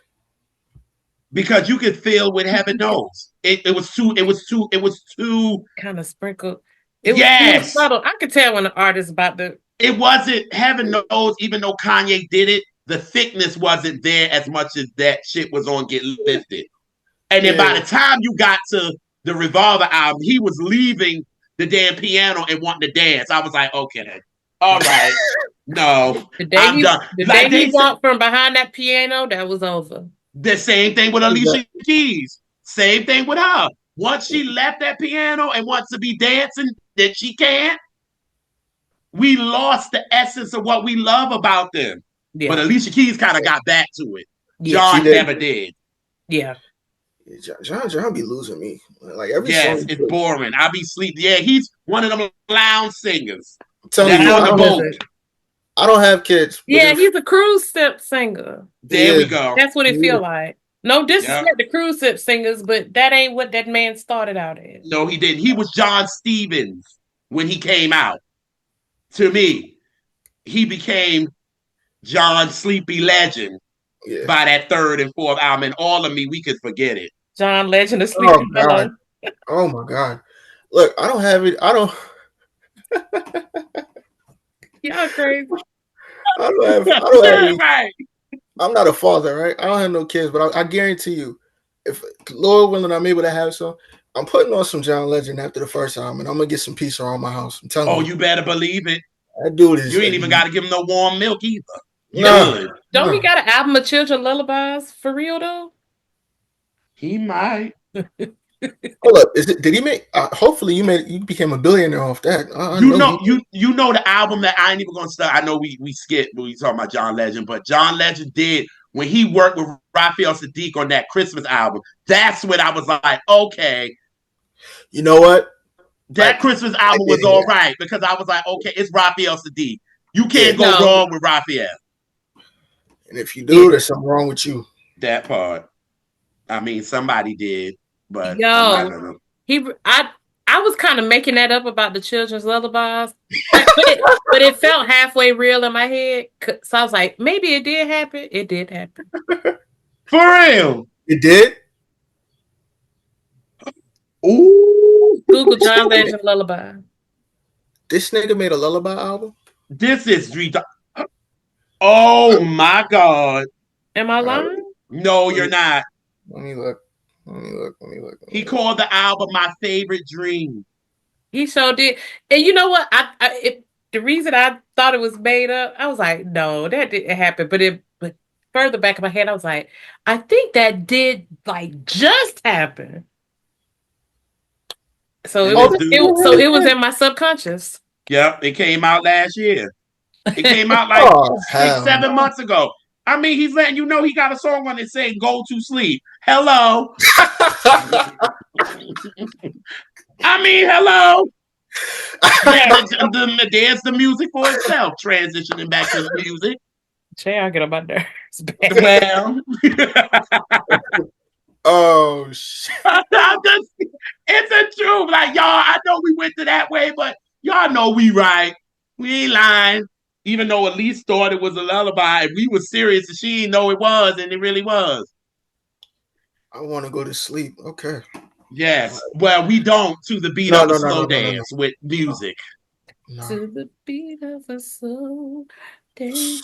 because you could feel what heaven knows. It was too kind of sprinkled. It was yes. subtle. I could tell when the artist about to. It wasn't heaven knows, even though Kanye did it, the thickness wasn't there as much as that shit was on Get Lifted. And then Yeah, by the time you got to the Revolver album, he was leaving the damn piano and wanting to dance. I was like, okay, all right, no, The day I'm he done. the day Like he they said, walked from behind that piano, that was over. the same thing with Alicia Keys. Same thing with her. Once she left that piano and wants to be dancing, that she can't, we lost the essence of what we love about them. But Yeah. Alicia Keys kind of got back to it. Yeah. she John did. never did. Yeah. John be losing me. Like every Yes, song. it's boring. I be sleeping. Yeah, he's one of them lounge singers. I'm telling That's you, on the boat. I don't have kids. Yeah, he's a cruise ship singer. There we go. That's what it feel like. No disrespect Yep. to cruise ship singers, but that ain't what that man started out as. No, he didn't. He was John Stevens when he came out. To me, he became John Sleepy Legend by that third and fourth album. And all of me, we could forget it. John Legend of Sleepy God. Oh my God. Look, I don't have it. I don't. Y'all crazy. I don't have right. I'm not a father, right? I don't have no kids, but I guarantee you, if Lord willing, I'm able to have some, I'm putting on some John Legend after the first album, and I'm gonna get some peace around my house. I'm telling you. Oh, you better believe it. That dude is. You ain't even got to give him no warm milk either. No. Don't he got an album of children lullabies for real though? He might. Hold up, did he make? Hopefully, you became a billionaire off that. You know the album that I ain't even gonna start. I know we skipped when we talking about John Legend, but John Legend did when he worked with Raphael Sadiq on that Christmas album. That's when I was like, okay, you know what? That Christmas album was all right because I was like, okay, it's Raphael Sadiq. You can't go wrong with Raphael. And if you do, there's something wrong with you. That part. I mean, somebody did. But I was kind of making that up about the children's lullabies, but it felt halfway real in my head. So I was like, maybe it did happen. It did happen. For real. It did? Ooh. Google John Legend lullaby. This nigga made a lullaby album? This is oh my God. Am I lying? No, you're not. Let me look. He called the album My Favorite Dream. He sure did. And you know what? The reason I thought it was made up, I was like, no, that didn't happen. But further back in my head, I was like, I think that did like just happen. So it was in my subconscious. Yep, it came out last year. It came out like 6-7 months ago. I mean, he's letting you know he got a song on it saying "Go to Sleep." Hello. I mean, hello. Yeah, there's the music for itself. Transitioning back to the music. Jay, I'll get on my nerves. Well. Oh shit. It's the truth. Like, y'all, I know we went to that way, but y'all know we right. We ain't lying. Even though Elise thought it was a lullaby, and we were serious and she didn't know it was, and it really was. I want to go to sleep. Okay. Yes. Well, we don't to the beat of a slow dance with music. No. To the beat of a slow dance.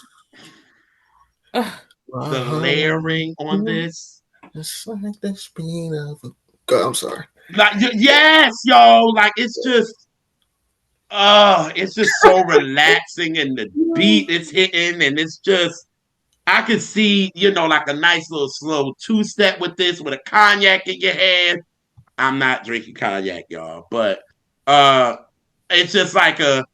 The layering on this. It's like the speed of a... God, I'm sorry. Like, yes, yo. Like, it's just so relaxing, and the beat is hitting, and it's just, I could see, like a nice little slow 2-step with this, with a cognac in your hand. I'm not drinking cognac, y'all, but it's just like a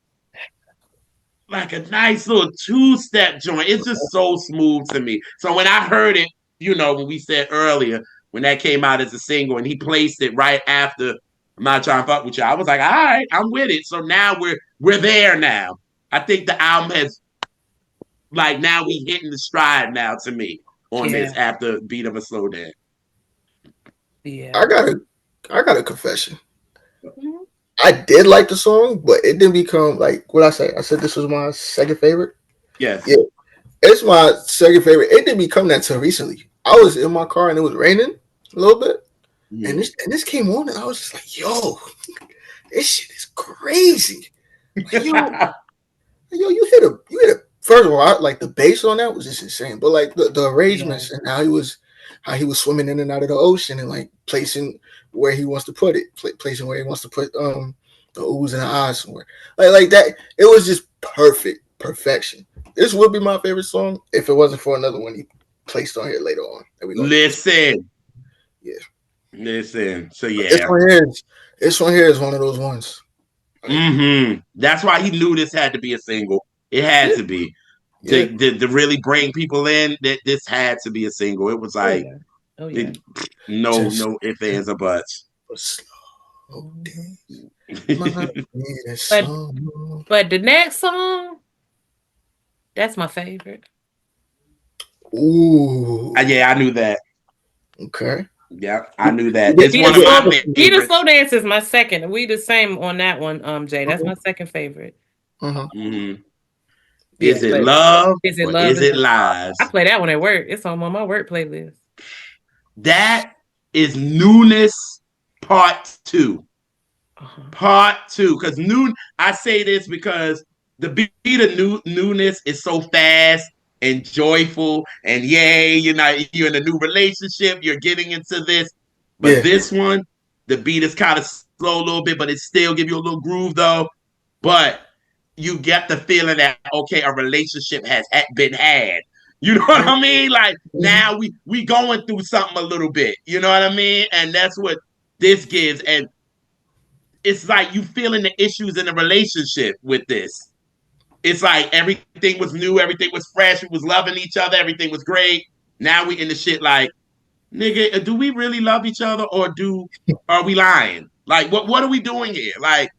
nice little 2-step joint. It's just so smooth to me. So when I heard it, when we said earlier, when that came out as a single, and he placed it right after I'm Not Trying to Fuck With You, I was like, all right, I'm with it. So now we're there now. I think the album has, like, now we hitting the stride now to me on this after Beat of a Slow Dance. Yeah. I got a confession. Mm-hmm. I did like the song, but it didn't become like what I say. I said this was my second favorite. Yes. Yeah. It's my second favorite. It didn't become that till recently. I was in my car and it was raining a little bit, and Mhm. this came on, and I was just like, "Yo, this shit is crazy!" Like, yo, you hit a. First of all, like the bass on that was just insane, but like the Yeah. arrangements and how he was swimming in and out of the ocean and like placing where he wants to put it, placing where he wants to put the oohs and the ahs somewhere, like that. It was just perfection. This would be my favorite song if it wasn't for another one he placed on here later on that we gonna get into. Listen, Yeah, listen. So but yeah. this one here is one of those ones. Like, That's why he knew this had to be a single. It had yeah, to be yeah. to really bring people in. That this had to be a single. It was Oh like yeah. Oh yeah. it, no Just no ifs ands or buts. a slow Mhm. dance. My need But song. the next song, that's my favorite. Ooh, Yeah, I knew that. okay. Yeah, I knew You that. get, It's Be you the one of get my slow Be the slow favorites. dance is my second. We the same on that one, Jay. That's my second favorite. uh-huh. Mm-hmm. Yeah, Is it but love is it or love? is Is it it love? I lies? play that one at work. It's on my work playlist. That is newness part two. Uh-huh. Part two. Because new, I say this because the beat of newness is so fast and joyful, and yay, you're in a new relationship, you're getting into this. But Yeah. this one, the beat is kind of slow a little bit, but it still give you a little groove though. But you get the feeling that okay, a relationship has been had. You know what I mean? Like Mhm. now we going through something a little bit. You know what I mean? And that's what this gives. And it's like you feeling the issues in the relationship with this. It's like everything was new, everything was fresh, we was loving each other, everything was great. Now we in the shit like, nigga, do we really love each other or are we lying? Like what are we doing here? Like,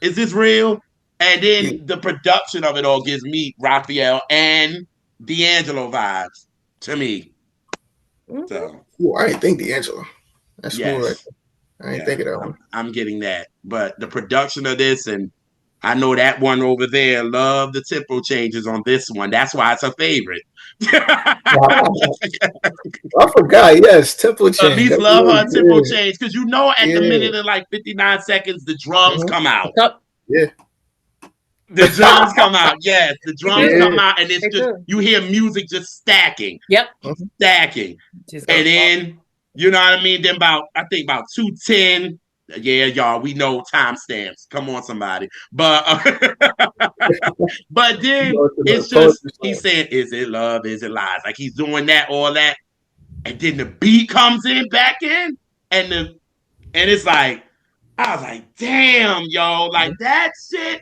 is this real? And Yeah. then the production of it all gives me Raphael and D'Angelo vibes to me. Mhm. So Ooh, I ain't think D'Angelo. That's smooth right yes, there. I ain't think yeah, of that one. I'm getting that. But the production of this, and I know that one over there, love the tempo changes on this one. That's why it's a favorite. Wow. I forgot. Yes, tempo change. Elise That's love her tempo really change because you know at the good. minute of like 59 seconds, the drums Yeah. come out. Yeah. The drums come out. Yes, the They drums do. come Yeah. out, and it's They just do. you hear music just stacking, Yep. Mhm. stacking, Just Yep. go. and then you know what I mean. Then I think about 2:10. Yeah, y'all, we know timestamps. Come on, somebody. But but then Go to the it's just poetry he's slam. saying, "Is it love? Is it lies?" Like he's doing that, all that, and then the beat comes in back in, and it's like I was like, damn, yo, like that shit,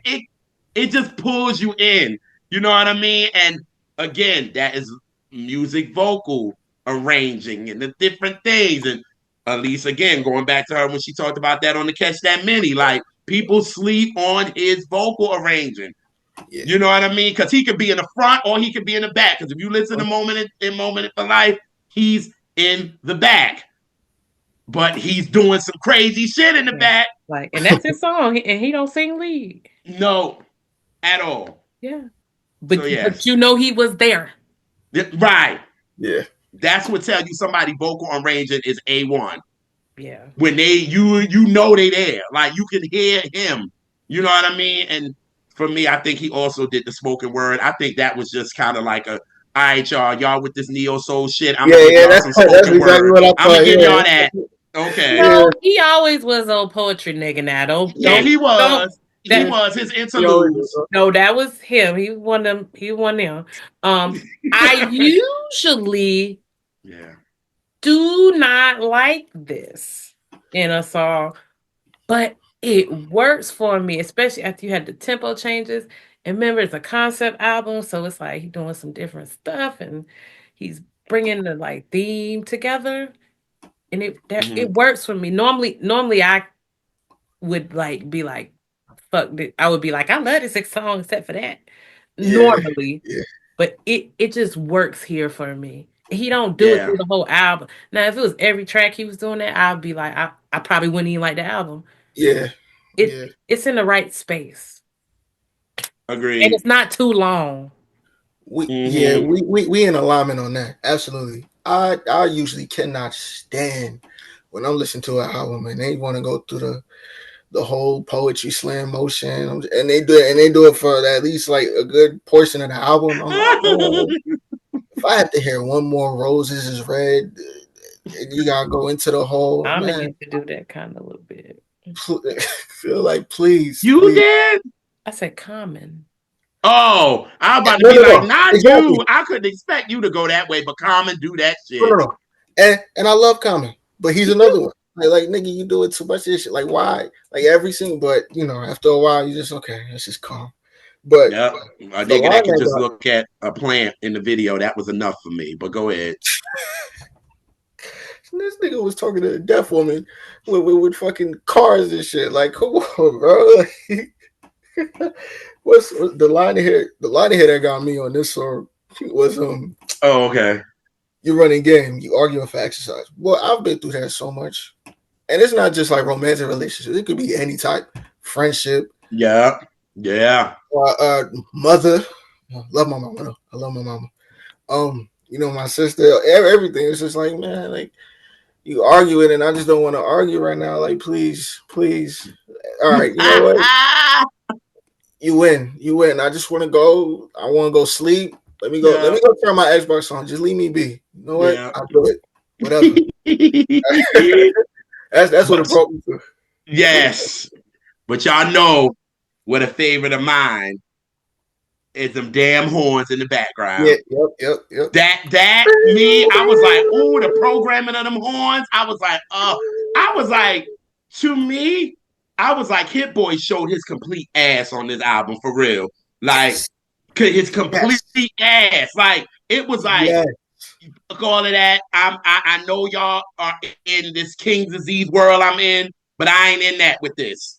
it just pulls you in. You know what I mean? And again, that is music vocal arranging and the different things. And Elise, again, going back to her when she talked about that on the Catch That Mini, like people sleep on his vocal arranging. Yeah. You know what I mean? Because he could be in the front or he could be in the back. Because if you listen to Moment for Life, he's in the back. But he's doing some crazy shit in the Yeah. back. Like, and that's his song, and he don't sing lead. No, at all. Yeah. So But yes, you know he was there. right. Yeah. That's what tell you somebody vocal arranging is A1. Yeah. When you know they there, like you can hear him. You know what I mean? And for me, I think he also did the spoken word. I think that was just kind of like a, all right, y'all with this neo soul shit. I'm gonna Yeah. give Yeah. y'all some That's spoken exactly word. what I I'm gonna thought. give y'all Yeah. that. Okay. Yeah. No, he always was old poetry nigga. Now Yeah, he don't was. He that Yeah. was his He always was. interludes. no, that was him. He won them. He won them. I usually Yeah. do not like this in a song, but it works for me, especially after you had the tempo changes. And remember, it's a concept album, so it's like he's doing some different stuff, and he's bringing the like theme together, and it Mm-hmm. works for me. Normally, I would like be like, "Fuck," I would be like, "I love this song," except for that. Yeah. Normally, Yeah. but it just works here for me. He don't do it through Yeah. the whole album. Now, if it was every track he was doing that, I'd be like, I probably wouldn't even like the album. Yeah. It Yeah. it's in the right space, and Agreed. it's not too long. We yeah Mm-hmm. we in alignment on that. Absolutely. I usually cannot stand when I'm listening to an album and they want to go through the whole poetry slam motion, and they do it for at least like a good portion of the album. I'm like, man, if I have to hear one more roses is red, and you gotta go into the whole Common man. used to do that kind of a little bit. Feel like please, You please. did? I said Common. Oh, I was about to No, be no, like, no. not Exactly. you. I couldn't expect you to go that way, but Common do that No, shit. no, no. And I love Common, but he's another one. Like nigga, you do it too much of this shit. Like why? Like every single, but after a while, you just okay. Let's just calm. But Yep. A the nigga that line can that just got look at a plant in the video, that was enough for me. But go ahead. this nigga was talking to a deaf woman with fucking cars and shit. Like, come on, bro. What's the line of hit? The line of hit that got me on this song was Oh, okay. you running game, you arguing for exercise. Well, I've been through that so much. And it's not just like romantic relationships. It could be any type. Friendship. Yeah. Yeah. Mother. I love my mama. No, I love my mama. My sister, everything. It's just like, man, like you argue it and I just don't want to argue right now. Like, please, please. All right, you know what? You win. You win. I just want to go. I want to go sleep. Let me go. Let Yeah. me go turn my Xbox on. Just leave me be. You know what? Yeah. I'll do it. Whatever. That's what it But brought me to. yes. But y'all know what a favorite of mine is them damn horns in the Yeah. background. Yep. That me, I was like, oh, the programming of them horns. I was like, to me, I was like, Hit-Boy showed his complete ass on this album for real. Like his complete Yes. ass. Like it was like Yes. all of that. I know y'all are in this King disease world I'm in, but I ain't in that with this.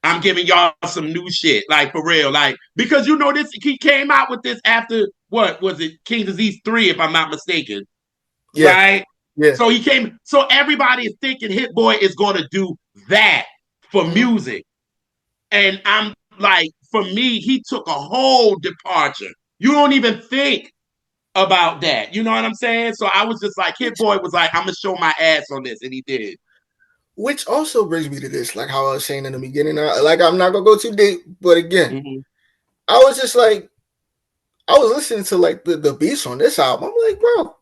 I'm giving y'all some new shit, like for real, like because this he came out with this after what was it, King Disease 3, if I'm not mistaken, Yeah. right? Yeah. So he came, so everybody is thinking Hit-Boy is going to do that for Mm-hmm. music, and I'm like, for me, he took a whole departure. You don't even think about that, you know what I'm saying? So I was just like, Hit-Boy was like, I'm gonna show my ass on this, and he did. Which also brings me to this, like how I was saying in the beginning. I'm not gonna go too deep, but again, Mm-hmm. I was just like, I was listening to like the beats on this album. I'm like, bro,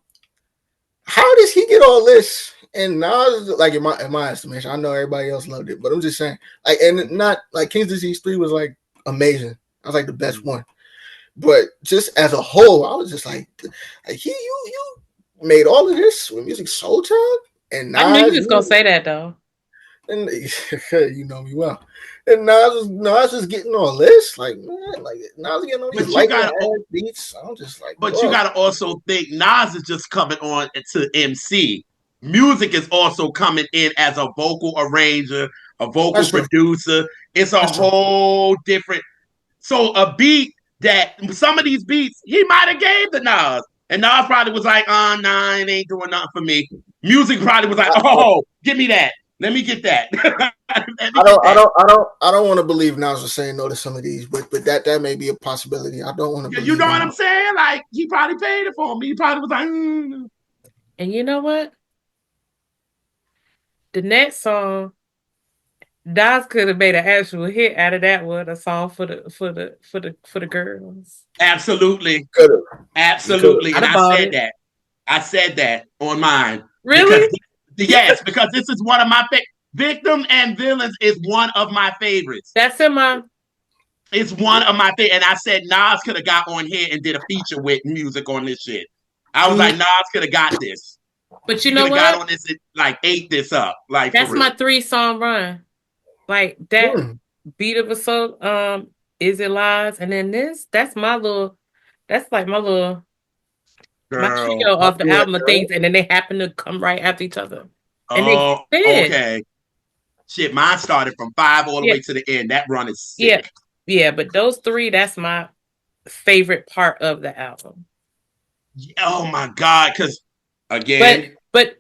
how does he get all this? And Nas, like in my estimation, I know everybody else loved it, but I'm just saying, like, and not like King's Disease 3 was like amazing. I was like the best one, but just as a whole, I was just like you made all of this with Musiq Soulchild and I knew you Nas. was gonna say that though. And you know me well. And Nas was getting all this, like man, like Nas getting all these But you lightning got ass beats. I'm just like, But you bro, got to also think Nas is just coming on to MC. Music is also coming in as a vocal arranger, a vocal that's true. producer. It's a That's true. whole different. So a beat that some of these beats he might have gave the Nas, and Nas probably was like, nah, it ain't doing nothing for me." Music probably was like, "Oh, give me that. Let me get that. Let me I get don't, I that." don't, I don't, I don't want to believe Nas was saying no to some of these, but that may be a possibility. I don't want to You know believe what him. I'm saying? Like he probably paid it for me. He probably was like, And you know what? The next song, Nas could have made an actual hit out of that one, a song for the girls. Absolutely. Could have, he could have. Absolutely. I'd And have I bought said it. that. I said that on mine because Really? yes, because this is one of my Victim and Villains is one of my favorites. That's in my. It's one of my favorites. And I said Nas could have got on here and did a feature with music on this shit. I was like, Nas could have got this. But you He could know have got what? on this and like ate this up. Like for That's my real. 3-song run. Like that beat of a soul. Is it lies? And then this. That's my little. That's like my Girl. trio of the Yeah, album of things, and then they happen to come right after each other, and they Oh, fit. okay. Shit, mine started from 5 all the Yeah, way to the end. That run is yeah, sick. yeah. But those three, that's my favorite part of the album. Oh my God. Because But again, but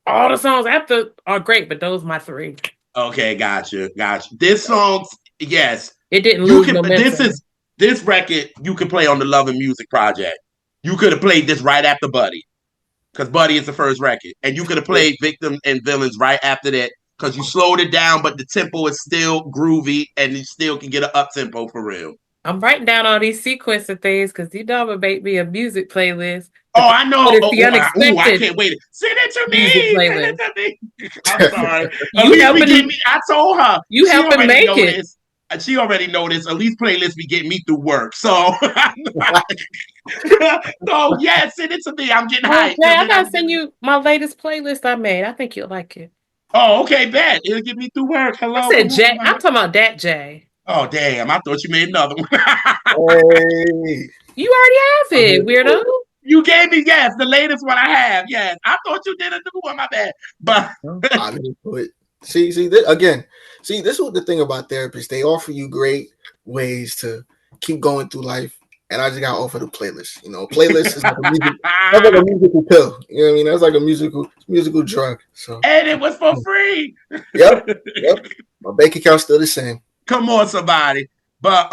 all the songs after are great, but those my three. okay, gotcha. This song, yes, It didn't you lose can. momentum. This record you can play on the Love and Music project. You could have played this right after Buddy. because Buddy is the first record, and you could have played Victim and Villains right after that because you slowed it down, but the tempo is still groovy, and you still can get an up tempo for real. I'm writing down all these sequence of things because you know I'm gonna make me a music playlist. Oh, I know. But it's the I unexpected can't wait. Send it to music me. Send it playlist. to me. I'm sorry. You Elise be getting helping me. I told her. you She helping already make know it. this. She already know this. Elise playlist be getting me through work. So, so yeah, send it to me. I'm getting Oh, hyped Jay, because I then gotta I'm send gonna. you my latest playlist I made. I think you'll like it. Oh, okay, bet it'll get me through work. I Hello, said come on, Jay. I'm somebody. talking about that Jay. Oh, damn! I thought you made another one. Hey, You already have it, weirdo. You gave me yes, the latest one I have. Yes, I thought you did a new one. My bad, but I didn't put. See, this, again. See, this is what the thing about therapists. They offer you great ways to keep going through life, and I just got offered a playlist. You know, a playlist is like a music. That's like a musical pill. You know what I mean? That's like a musical drug. So, and it was for free. yep. My bank account's still the same. Come on, somebody. But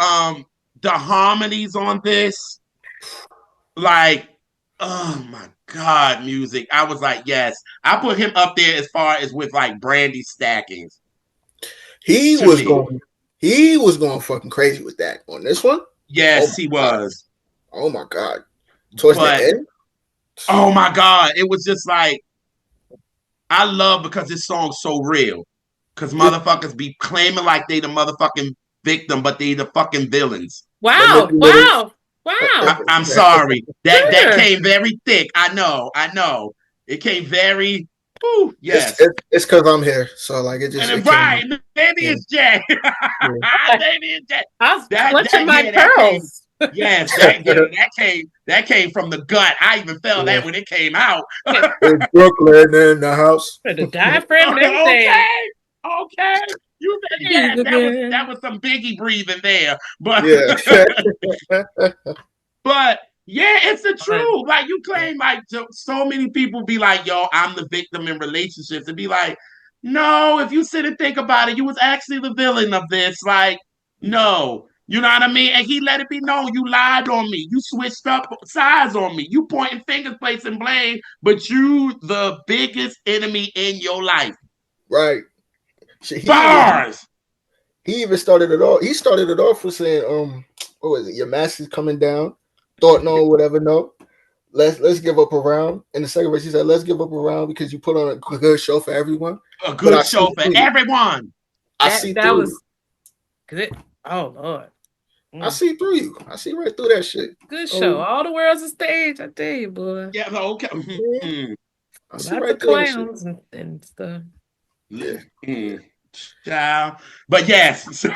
the harmonies on this, like, oh my god, music. I was like, yes. I put him up there as far as with like Brandy stackings He to was me. going. He was going fucking crazy with that on this one. Oh Yes, my he god. was. Oh my god. Towards the But end. oh my god, it was just like I love because this song's so real. Cause It, motherfuckers be claiming like they the motherfucking victim, but they the fucking villains. the Wow, manipulators. wow, wow. I'm sorry. That Sure. came very thick. I know. It came very. Whew, It's yes. it, it's because I'm here. So like it And just then it came. right, maybe Yeah, it's Jay. yeah. Maybe it's Jay. I was clutching That my yeah, that came. pearls. Yes, that came from the gut. I even felt Yeah. that when it came out. It's Brooklyn in the house. The diaphragm and everything. Okay, okay. You yes, that was some Biggie breathing there, but Yeah. but yeah, it's the truth. Like you claim, like so many people be like, "Yo, I'm the victim in relationships," and be like, "No, if you sit and think about it, you was actually the villain of this." Like, no, you know what I mean? And he let it be known you lied on me, you switched up sides on me, you pointing fingers, placing blame, but you the biggest enemy in your life. Right. He even Bars. he even started it off. He started it off with saying, what was it? Your mask is coming down. Thought no, whatever, no. Let's give up a round. In the second verse, he said, let's give up a round because you put on a good show for everyone. A But good I see show for through you. everyone. I That see that through you. was good. Oh Lord. I see through you. I see right through that shit. Good show. So All the world's a stage, I tell you, boy. Yeah, okay. yeah, I see Lots right of through that shit. clowns and stuff. Yeah. Child. But yes, so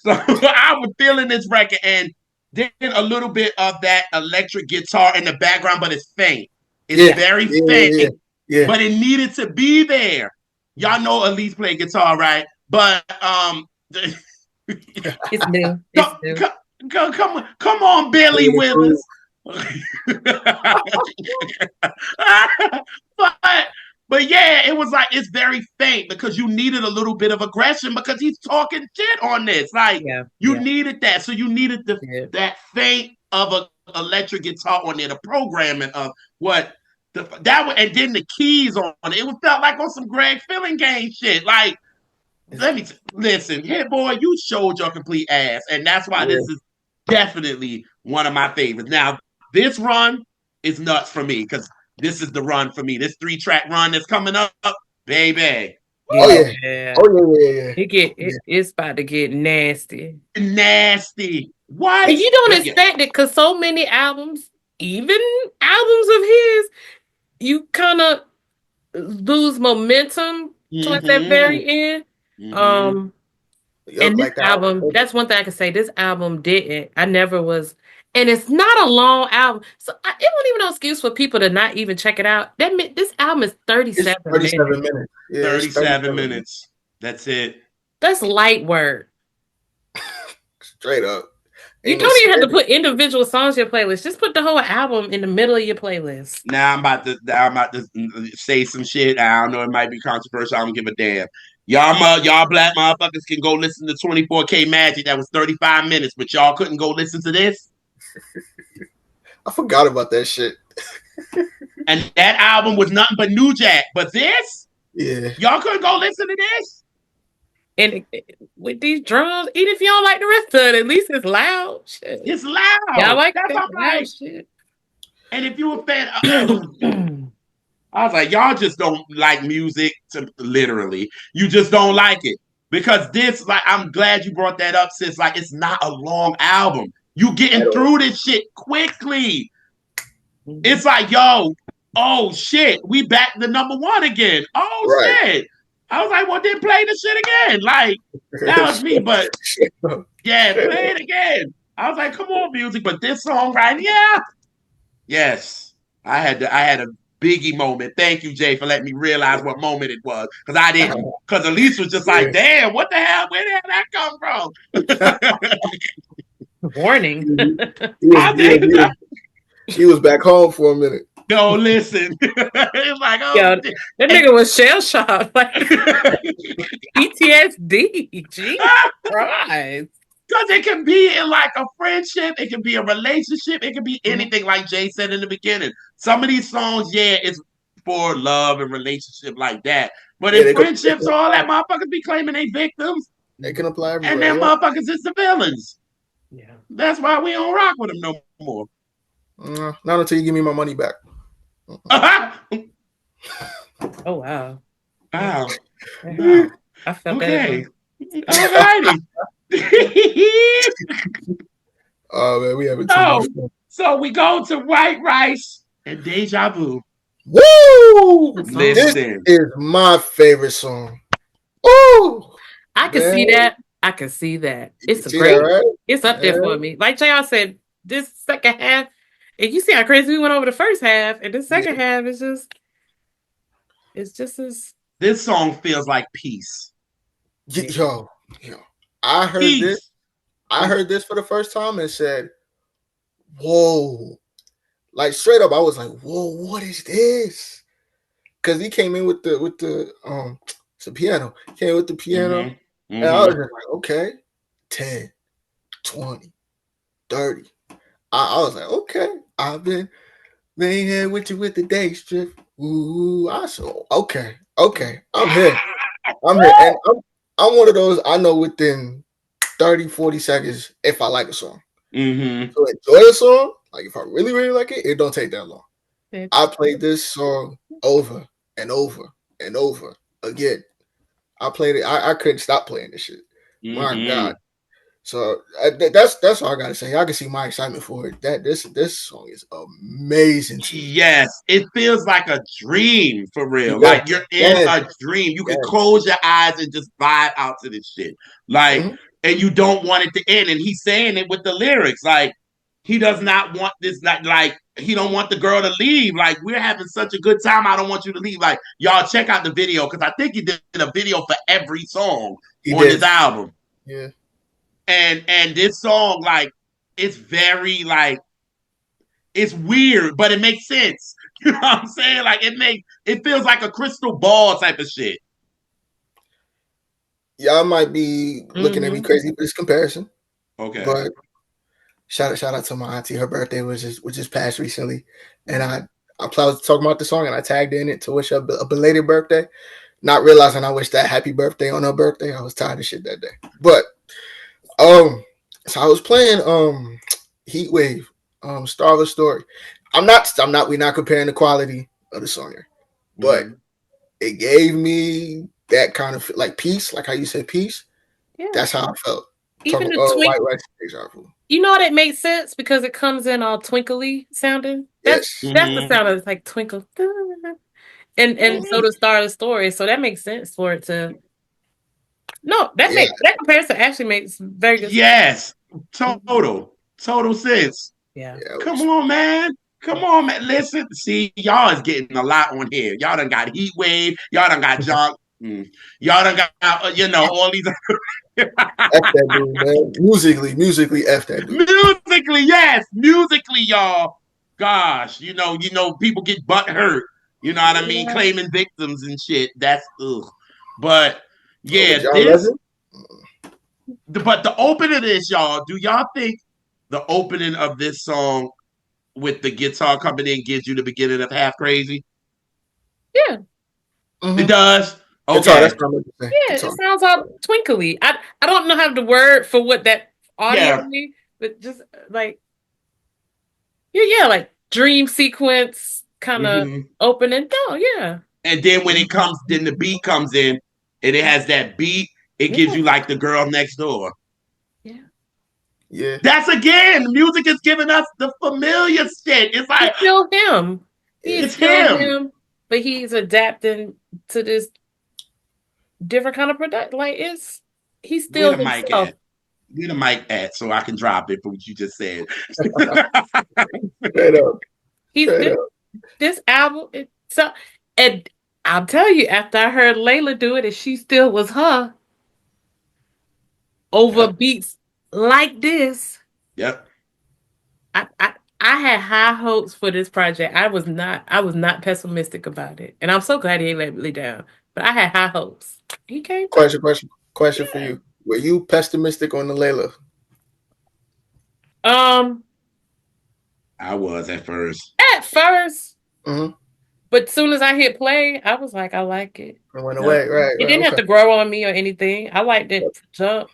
I was feeling this record and then a little bit of that electric guitar in the background, but it's faint. It's Yeah. very Yeah. faint, Yeah. Yeah. but it needed to be there. Y'all know Elise play guitar, right? But It's new. It's come, new. come on, Billy Yeah. Withers. but but yeah, it was like it's very faint because you needed a little bit of aggression because he's talking shit on this. Like Yeah, you yeah, needed that, so you needed yeah. that faint of a electric guitar on there, the programming of what that was, and then the keys on it. It was felt like on some Greg Filling game shit. Like let me listen, Hit-Boy, you showed your complete ass, and that's why Yeah. this is definitely one of my favorites. Now, this run is nuts for me because this is the run for me. This 3-track run that's coming up, baby. Oh yeah. Yeah. Oh yeah. It's about to get nasty. Nasty. What? And you don't But yeah. expect it because so many albums, even albums of his, you kind of lose momentum towards that Mm-hmm. very end. Mm-hmm. Um, Yup, and this like that. album, that's one thing I can say. This album didn't. I never was, and it's not a long album, so it wasn't even no excuse for people to not even check it out. This album is It's 37 37 minutes. minutes. Yeah, it's 37 minutes. minutes. That's it. That's light work. Straight up. You Ain't no don't even have to standard. put individual songs in your playlist. Just put the whole album in the middle of your playlist. Now I'm about to say some shit. I don't know, it might be controversial. I don't give a damn. Y'all black motherfuckers can go listen to 24K Magic. That was 35 minutes, but y'all couldn't go listen to this. I forgot about that shit. And that album was nothing but New Jack. But this, Yeah. y'all couldn't go listen to this? And with these drums, even if you don't like the rest of it, at least it's loud. Shit. It's Yeah, I loud. like That's that all loud right. shit. And if you a fan, I was like, y'all just don't like music to literally. You just don't like it. Because this, like, I'm glad you brought that up, sis. Like, it's not a long album. You getting through this shit quickly. It's like, yo, oh shit, we back to #1 again. Oh Right. shit. I was like, well, then play the shit again. Like, that was me, but yeah, play it again. I was like, come on, music. But this song right here, yes. I had a Biggie moment. Thank you, Jay, for letting me realize what moment it was. Because I didn't. Because Elise was just like, damn, what the hell? Where the hell that come from? Warning. He was back home for a minute. No, listen. It's like, oh, yo, that nigga was shell shocked. Like PTSD. Jesus Christ. Because it can be in like a friendship, it can be a relationship, it can be anything, like Jay said in the beginning. Some of these songs, yeah, it's for love and relationship like that. But in friendships, all that motherfuckers be claiming they victims. They can apply everywhere. And them motherfuckers is the villains. Yeah. That's why we don't rock with them no more. Not until you give me my money back. Oh wow. Wow. I felt okay. that. Alrighty. Oh man, we having too much fun. So we go to White Rice and Deja Vu. Woo! Listen. This is my favorite song. Woo! I can see that. I can see that. It's a great. That, right? It's up there for me. Like JR said, this second half, and you see how crazy we went over the first half, and the second half is just, it's just as. This song feels like peace. Yo, I heard peace. This. I heard this for the first time and said, "Whoa!" Like straight up, I was like, "Whoa, what is this?" Because he came in with the it's a piano. He came with the piano, and I was just like, "Okay, 10, 20, 30." I was like, "Okay, I've been here with you with the day strip." Ooh, I said, "Okay, I'm here, and I'm one of those. I know within 30, 40 seconds if I like a song. So enjoy a song. Like if I really, really like it, it don't take that long. I played this song over and over and over again. I played it. I couldn't stop playing this shit. My God. So that's all I gotta say. I can see my excitement for it. That this song is amazing. Yes, it feels like a dream for real. Yeah. Like you're in a dream. You can close your eyes and just vibe out to this shit. Like, and you don't want it to end. And he's saying it with the lyrics. Like, he does not want this. Like he don't want the girl to leave. Like, we're having such a good time. I don't want you to leave. Like, y'all check out the video because I think he did a video for every song on his album. Yeah. And this song, like, it's very like, it's weird, but it makes sense. You know what I'm saying? Like it feels like a crystal ball type of shit. Y'all might be looking at me crazy for this comparison. Okay. But shout out to my auntie. Her birthday was just passed recently. And I was talking about the song and I tagged in it to wish her a belated birthday. Not realizing I wished that happy birthday on her birthday. I was tired of shit that day. But so I was playing Heat Wave, Star of a Story. We're not comparing the quality of the song here. But it gave me that kind of like peace, like how you said peace. Yeah. That's how I felt. Even the White Rice example. You know that makes sense because it comes in all twinkly sounding. That's the sound of like twinkle. And so the Star of the Story. So that makes sense for it to. No, that comparison actually makes very good sense. Yes. Total sense. Yeah. Come on, man. Listen, see, y'all is getting a lot on here. Y'all done got Heat Wave. Y'all done got John. Y'all done got, all these. F that dude, man. Musically, F that dude. Musically, yes. Musically, y'all. Gosh, people get butt hurt. You know what I mean? Claiming victims and shit. That's ugh. But yeah, but the opening of this, y'all, do y'all think the opening of this song with the guitar coming in gives you the beginning of Half Crazy? Yeah. It Mm-hmm. does. Guitar. That's Okay. what I'm going to say. Yeah, it Guitar. sounds all twinkly. I don't know how the word for what that audio Yeah. means, but just like yeah, like dream sequence kind of Hmm. opening. Oh yeah. And then when it comes, then the beat comes in, and it has that beat. It gives Yeah. you like the girl next door. Yeah. Yeah. That's again, music is giving us the familiar shit. It's like It's still him. He is it's still him. him, but he's adapting to this different kind of product. Like he's Where still the mic himself. at? Where the mic at? So I can drop it for what you just said. Straight up. He's Straight up. this album. So and I'll tell you, after I heard Layla do it, and she still was her over Yep. beats like this. Yep. I had high hopes for this project. I was not pessimistic about it. And I'm so glad he ain't let me down. But I had high hopes. He came through. Question for Yeah. you. Were you pessimistic on the Layla? Um I was at first. at first, Mm-hmm. but soon as I hit play, I was like, I like it. It went Yep. away. Right. It Right. didn't have Okay. to grow on me or anything. I liked it to jump.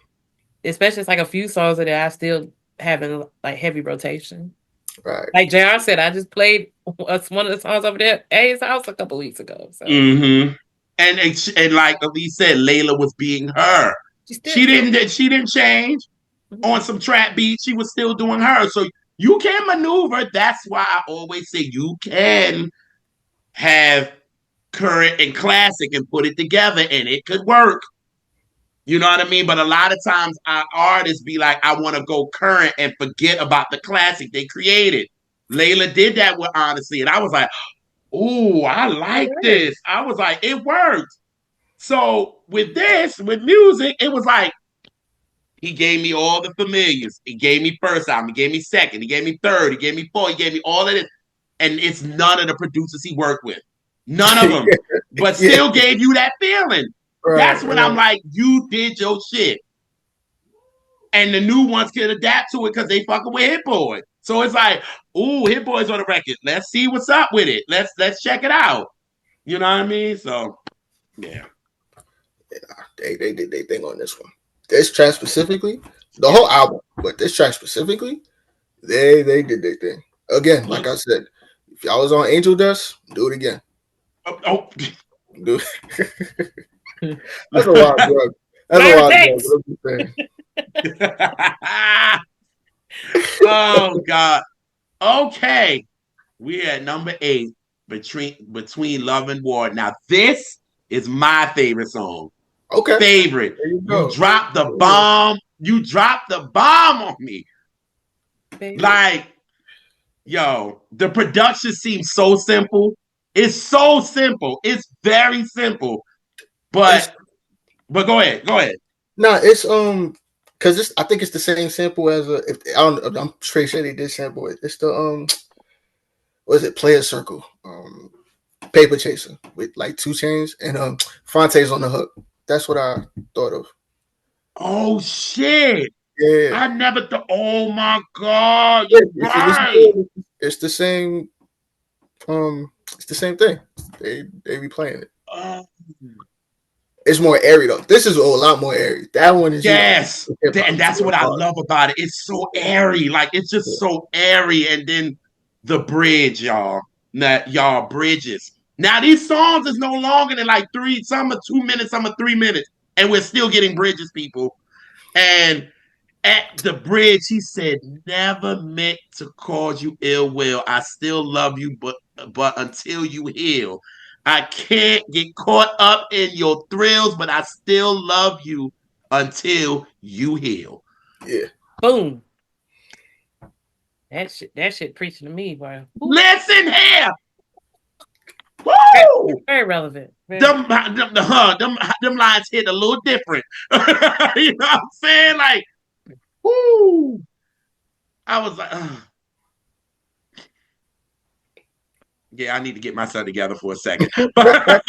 Especially it's like a few songs that I still having like heavy rotation. Right. Like JR said, I just played one of the songs over there at his house a couple weeks ago. So Mm-hmm. And like Elise said, Layla was being her. she still She yeah. didn't change on Mhm. some trap beats. She was still doing her. So you can maneuver. That's why I always say you can have current and classic and put it together and it could work. You know what I mean? But a lot of times our artists be like, I want to go current and forget about the classic they created. Layla did that with Honesty, and I was like, ooh, I like Right. this. I was like, it worked. So with this, with music, it was like he gave me all the familiars. He gave me first album, he gave me second, he gave me third, he gave me four, he gave me all of this. And it's none of the producers he worked with. None of them. But Yeah. still gave you that feeling. Right. That's when I'm Right. like, you did your shit. And the new ones can adapt to it because they fucking with Hit-Boy. So it's like, ooh, Hit-Boy's on the record. Let's see what's up with it. Let's check it out. You know what I mean? So yeah. They did their thing on this one. This track specifically, the whole album, but this track specifically, they did their thing. Again, like Look, I said, if y'all was on Angel Dust, do it again. oh, Do That's a wild drug. That's a Whatever it wild drug. takes. What I'm saying. oh God. Okay. We're at number 8 between Love and War. Now this is my favorite song. Okay, Favorite. there you You go. dropped the bomb. You dropped the bomb on me. Baby. Like, yo, the production seems so simple. It's so simple. It's very simple. It's But go ahead. Go ahead. no, it's because I think it's the same sample as if I don't. I'm pretty sure they did sample it. It's the what is it? Player Circle, Paper Chaser with like 2 Chains and Fonte's on the hook. That's what I thought of. Oh shit. Yeah, I never thought. Oh my God. yeah. You're If you listen to right. it, it's the same. It's the same thing. They be playing it. Oh, It's more airy though. This is a lot more airy. That one is yes. hip hop And that's to what a I bar. love about it. It's so airy. Like it's just so airy. And then the bridge, y'all. Y'all bridges. Now these songs is no longer than like some are 2 minutes, some are 3 minutes. And we're still getting bridges, people. And at the bridge, he said, never meant to cause you ill will. I still love you, but until you heal. I can't get caught up in your thrills, but I still love you until you heal. Yeah. Boom. That shit preaching to me, boy. Ooh, Listen here. very, Woo! very relevant. Very, Them lines hit a little different. You know what I'm saying? Like, whoo! I was like, ugh. Yeah, I need to get myself together for a second. but, I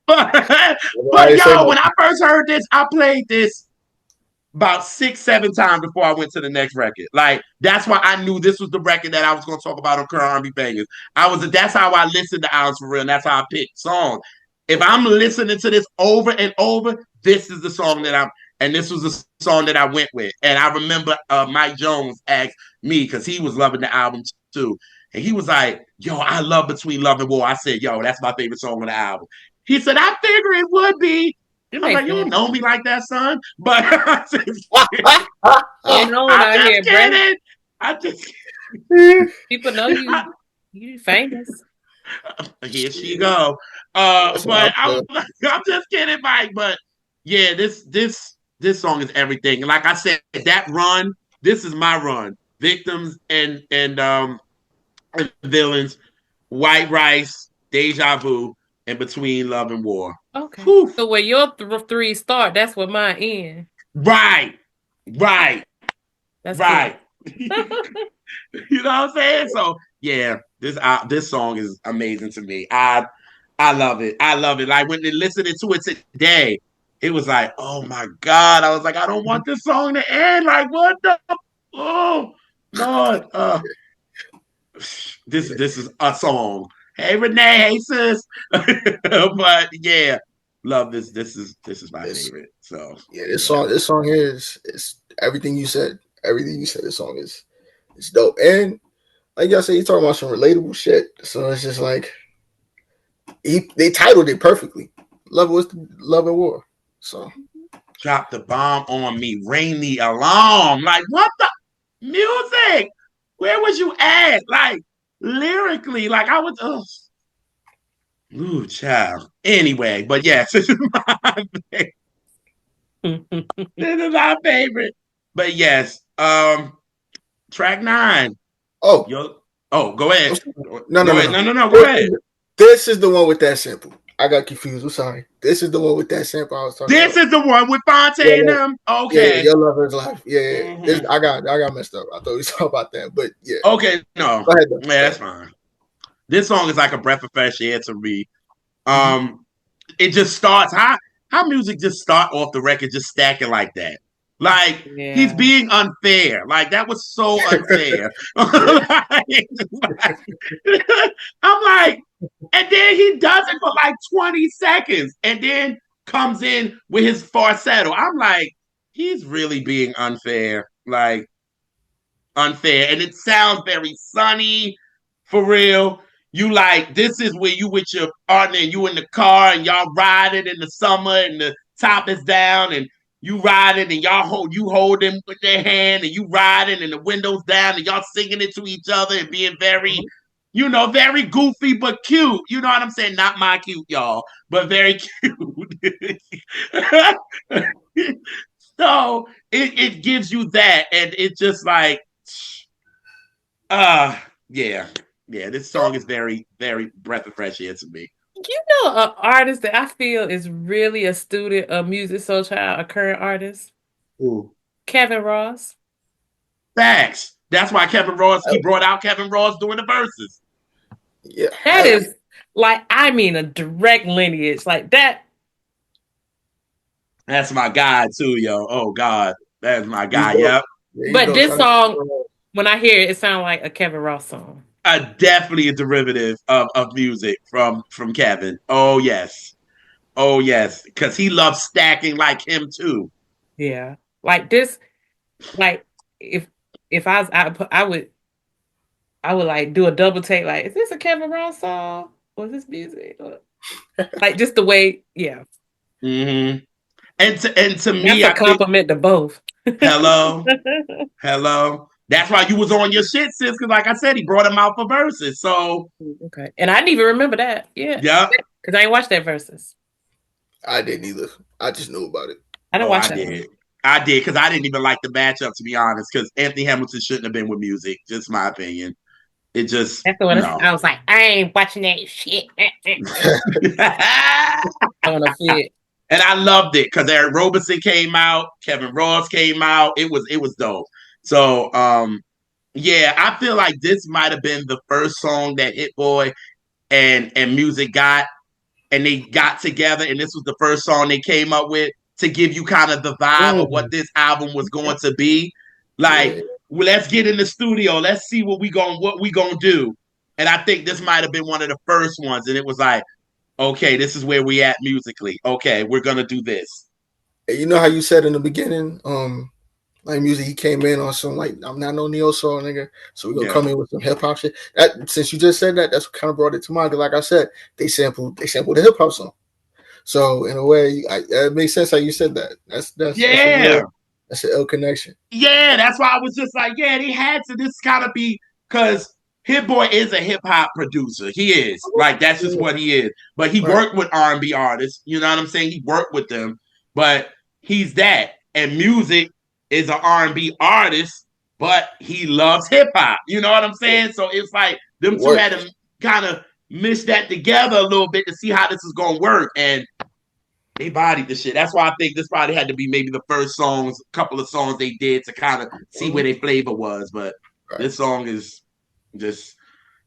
but didn't say yo, when no. I first heard this, I played this about 6, 7 times before I went to the next record. Like that's why I knew this was the record that I was going to talk about on Current R&B Bangers. That's how I listened to albums for real. And that's how I picked songs. If Okay. I'm listening to this over and over, this is the song that I'm. And this was the song that I went with. And I remember Mike Jones asked me because he was loving the album too. And he was like, "Yo, I love Between Love and War." I said, "Yo, that's my favorite song on the album." He said, "I figure it would be." It I was makes like, "You don't sense. know me like that, son." But You're known I'm out just here, bruh. kidding. I just People know you. You famous. here she Shit. go. That's what But I'm saying. I'm just kidding, Mike. But yeah, this song is everything. And like I said, that run, this is my run. Victims and Villains, White Rice, Deja Vu, and Between Love and War. Okay. Whew. So where your three start, that's where mine end. Right, right, That's cool. right. You know what I'm saying? So yeah, this song is amazing to me. I love it. I love it. Like when they listening to it today, it was like, oh my God. I was like, I don't want this song to end. Like, what the oh Lord. This is a song. Hey Renee, hey sis. But yeah, love this. This is my This favorite. So yeah, yeah. this song here is everything you said. Everything you said. This song is it's dope. And like y'all said, you talking about some relatable shit. So it's just like they titled it perfectly. Love and War. So Drop the bomb on me, ring the alarm. Like, what the music? Where was you at? Like, lyrically, like I was, ooh, child. Anyway, but yes, this is my favorite. But yes, track 9. oh, Yo, oh, go ahead. no, Go no, ahead. no. No. Go This ahead. is, this is the one with that sample. I got confused. I'm sorry. This is the one with that sample I was talking This about. is the one with Fonte Yeah, and them. yeah. Okay. Your lover's life. Yeah. This Mm-hmm. I got messed up. I thought we was talking about that, but yeah. Okay. No. Go ahead though. Yeah, Go that's ahead. fine. This song is like a breath of fresh air to me. Mm-hmm. Um, it just starts how music just start off the record just stacking like that. Like he's Yeah. being unfair. Like that was so unfair. Yeah. I'm like, and then he does it for like 20 seconds and then comes in with his falsetto. I'm like, he's really being unfair. Like unfair. And it sounds very sunny for real. You like this is where you with your partner and you in the car and y'all riding in the summer and the top is down and you riding and y'all hold him with their hand and you riding and the windows down and y'all singing it to each other and being very, very goofy but cute. You know what I'm saying? Not my cute, y'all, but very cute. So it gives you that and it just like uh yeah. Yeah, this song is very, very breath of fresh air to me. You know, an artist that I feel is really a student of Musiq Soulchild, a current artist, Ooh. Kevin Ross. Facts. That's why he brought out Kevin Ross doing the verses. Yeah. That is like, I mean, a direct lineage like that. That's my guy too, yo. Oh God. That's my He's guy. dope. Yep. Yeah, he's But dope. this Shout out song, to when I hear it, it sounds like a Kevin Ross song. Definitely a derivative of music from Kevin. Oh yes. Oh yes. Because he loves stacking like him too. Yeah, like this, like if I was, I would like do a double take. Like, is this a Kevin Ross song or is this music? Like just the way, yeah. Mm-hmm. And to That's me, a I think compliment to both. hello. Hello. That's why you was on your shit, sis. Because, like I said, he brought him out for verses. So, Okay, and I didn't even remember that. Yeah, yeah. because I ain't watched that verses. I didn't either. I just knew about it. I didn't Oh, watch I that one. did. I did because I didn't even like the matchup, to be honest. Because Anthony Hamilton shouldn't have been with music. Just my opinion. It just That's the one. no. I was like, I ain't watching that shit. And I want to fit. I loved it because Eric Roberson came out, Kevin Ross came out. It was dope. So, yeah, I feel like this might have been the first song that Hit Boy and Music got and they got together, and this was the first song they came up with to give you kind of the vibe of what this album was going to be. Like, Yeah. well, let's get in the studio. Let's see what we gonna do. And I think this might have been one of the first ones. And it was like, okay, this is where we at musically. Okay, we're gonna do this. You know how you said in the beginning, like music, he came in on some like I'm not no neo soul nigga, so we're gonna Yeah. come in with some hip hop shit. That since you just said that, that's what kind of brought it to mind. Cause like I said, they sampled the hip hop song. So in a way, it makes sense how you said that. That's a Yeah. real that's an ill connection. Yeah, that's why I was just like, yeah, they had to. This gotta be because Hit-Boy is a hip hop producer. He is like that's just Yeah, what he is. But he right. worked with R&B artists. You know what I'm saying? He worked with them, but he's that. And Musiq is an R&B artist, but he loves hip hop. You know what I'm saying? So it's like them It two had works. to kind of mish that together a little bit to see how this is gonna work. And they bodied the shit. That's why I think this probably had to be maybe the first songs, couple of songs they did to kind of see where Mhm. their flavor was. But Right. this song is just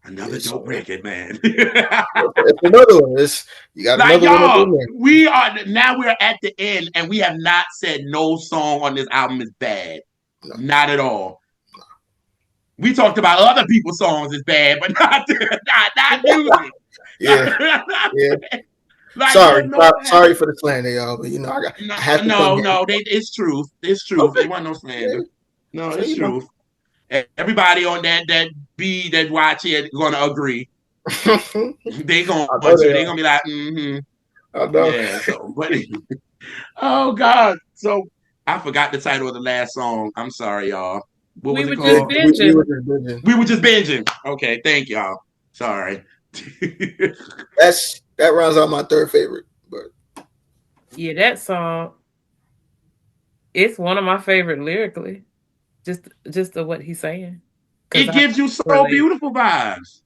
another Yeah, dope so record, man. it's another one. You got Like another one up y'all, in there. we're at the end and we have not said no song on this album is bad. No. Not at all. We talked about other people's songs is bad, but not music. Yeah, yeah. Like Sorry, there's no sorry for the slander, y'all. But no, I have to come no, here. no. It's truth. It's truth. Okay, It wasn't no yeah. slander. No, So it's you know. truth. Everybody on that B that watch it gonna agree. I They going know to. they They are. gonna be like, mm-hmm. I know. Yeah. So, but oh God. So I forgot the title of the last song. I'm sorry, y'all. What We was it were just called? We were binging. just bitching. We were just binging. Okay, thank y'all. Sorry. That rounds out my third favorite. But Yeah, that song. It's one of my favorite lyrically. Just the what he's saying, because It I gives you so relate. beautiful vibes.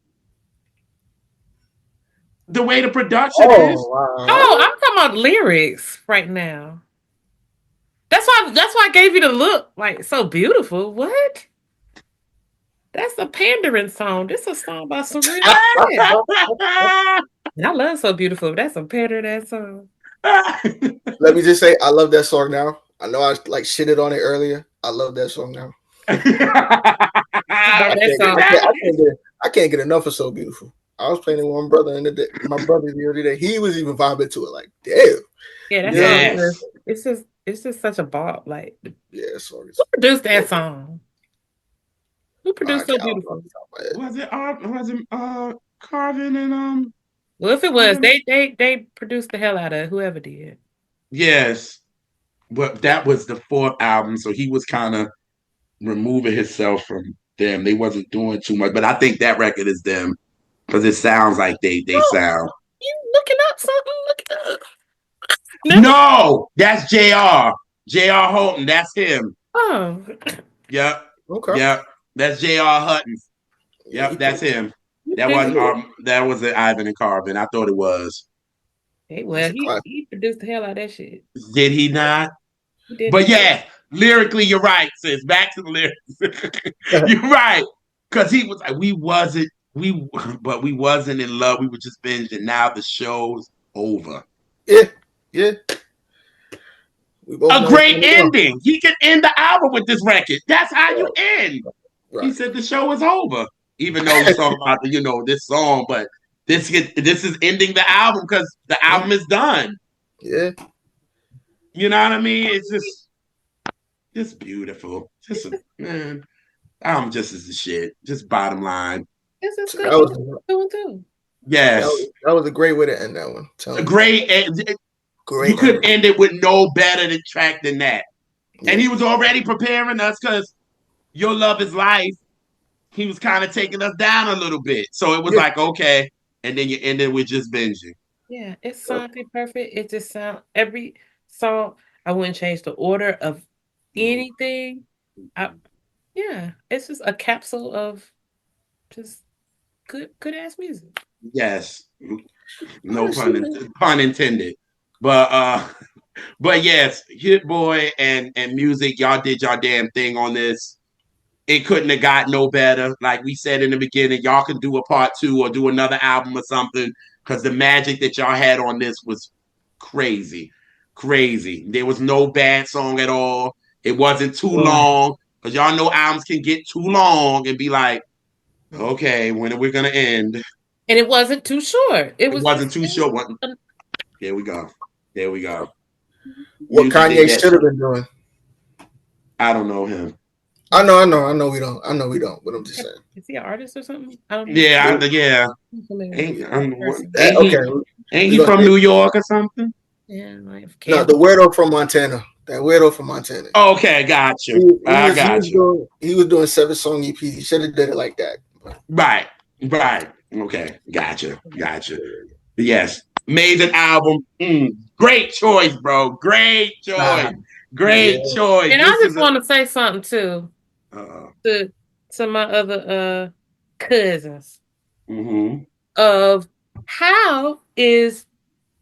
The way the production oh is. Oh, wow. I'm talking about lyrics right now. That's why I gave you the look. Like so beautiful. What? That's a pandering song. This is a song about some real shit. And I love so beautiful. That's a pandering ass song. Let me just say, I love that song now. I know I like shitted on it earlier. I love that song now. About I that can't get, I song. can't, I can't get, I can't get enough of "So Beautiful." I was playing it with my brother in the day. My brother the other day, he was even vibing to it. Like, damn, Yeah, you that know what song I'm is saying? Yes. just it's just such a bop. Like who Yeah, that song is. produced that song? Who produced I so don't know off beautiful? the top of my head. Was it Carvin and Well, if it was, Carvin? they produced the hell out of it, whoever did. Yes. But that was the fourth album, so he was kind of removing himself from them. They wasn't doing too much, but I think that record is them because it sounds like they Oh, sound. you looking up something? Look it up. No. No, that's Jr. Jr. Holton. That's him. Oh, Yep, Okay, yep. That's Jr. Hutton. yeah, Yep, that's him. you That did. wasn't that was Ivan and Carvin. I thought it was. Hey, that's well, a he classic. he produced the hell out of that shit. Did he not? He did But that. yeah, lyrically, you're right, sis. Back to the lyrics. You're right. Cause he was like, but we wasn't in love. We were just binging. Now the show's over. Yeah, yeah. We both A know it's great gonna go. ending. He could end the album with this record. That's how you Right, end. He right. said the show is over. Even though he's talking about this song, but this is ending the album because the album is done. Yeah, You know what I mean? It's just beautiful. Just a man. Album just is the shit. Just bottom line. This is so good. that was Doing too. Yes. that was a great way to end that one. I'm A telling you, great you great couldn't ending. end it with no better track than that. And Yeah, he was already preparing us because Your Love Is Life, he was kind of taking us down a little bit. So it was yeah. like, okay. And then you ended with just binging. Yeah, it sounded perfect. It just sound every song. I wouldn't change the order of anything. I, yeah, it's just a capsule of just good ass music. Yes. No Honestly, man. pun intended. But but yes, Hit Boy and Musiq, y'all did y'all damn thing on this. It couldn't have got no better. Like we said in the beginning, y'all can do a part two or do another album or something because the magic that y'all had on this was crazy. crazy. There was no bad song at all. It wasn't too Right. long because y'all know albums can get too long and be like, okay, when are we gonna end? And it wasn't too short. It It was wasn't too it was short. There we go. There we go. What Music did Kanye that should have shit. been doing. I don't know him. I know we don't. But I'm just saying. Is he an artist or something? I don't know. Yeah, yeah. I'm familiar with Ain't that person. Okay, ain't we he gonna from say New York or something? Yeah, like no. Cam. The weirdo from Montana. That weirdo from Montana. Okay, got you. He I was got you. he was doing 7-song EP. He should have did it like that. Right, right. Okay, gotcha. Yes, amazing album. Great choice, bro. Great Nah, choice. yeah. Great choice. And I This just is a. want to say something too to my other cousins Mm-hmm. of how is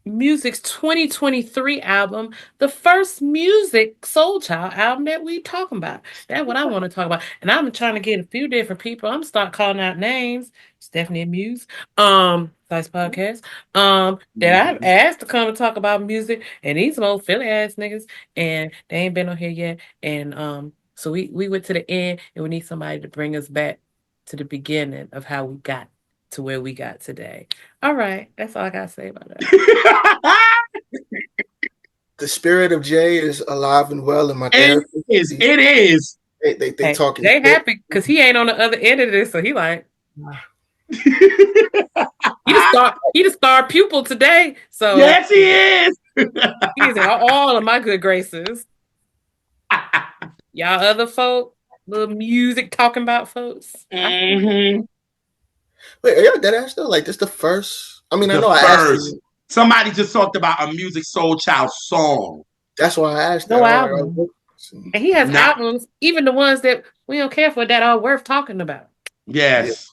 Musiq's 2023 album, the first Musiq Soulchild album that we talking about. That's what I want to talk about. And I'm trying to get a few different people. I'm start calling out names. Stephanie and Muse, Vice Podcast, that I've asked to come and talk about music, and these some old Philly ass niggas, and they ain't been on here yet. And so we went to the end, and we need somebody to bring us back to the beginning of how we got to where we got today. All right, that's all I gotta say about that. The spirit of Jay is alive and well in my It therapy. is. It is. They Hey, talking they shit. happy because he ain't on the other end of this, so he like Yes, he the star pupil today. So he is. he's in all of my good graces. Y'all other folk, little music talking about folks. Mm-hmm. Wait, are y'all dead ass though? Like this the first? I mean, I The know I asked first. you. Somebody just talked about a Musiq Soulchild song. That's why I asked that. No I'm like, album. oh, And he has Not albums, even the ones that we don't care for that are worth talking about. yeah. yes.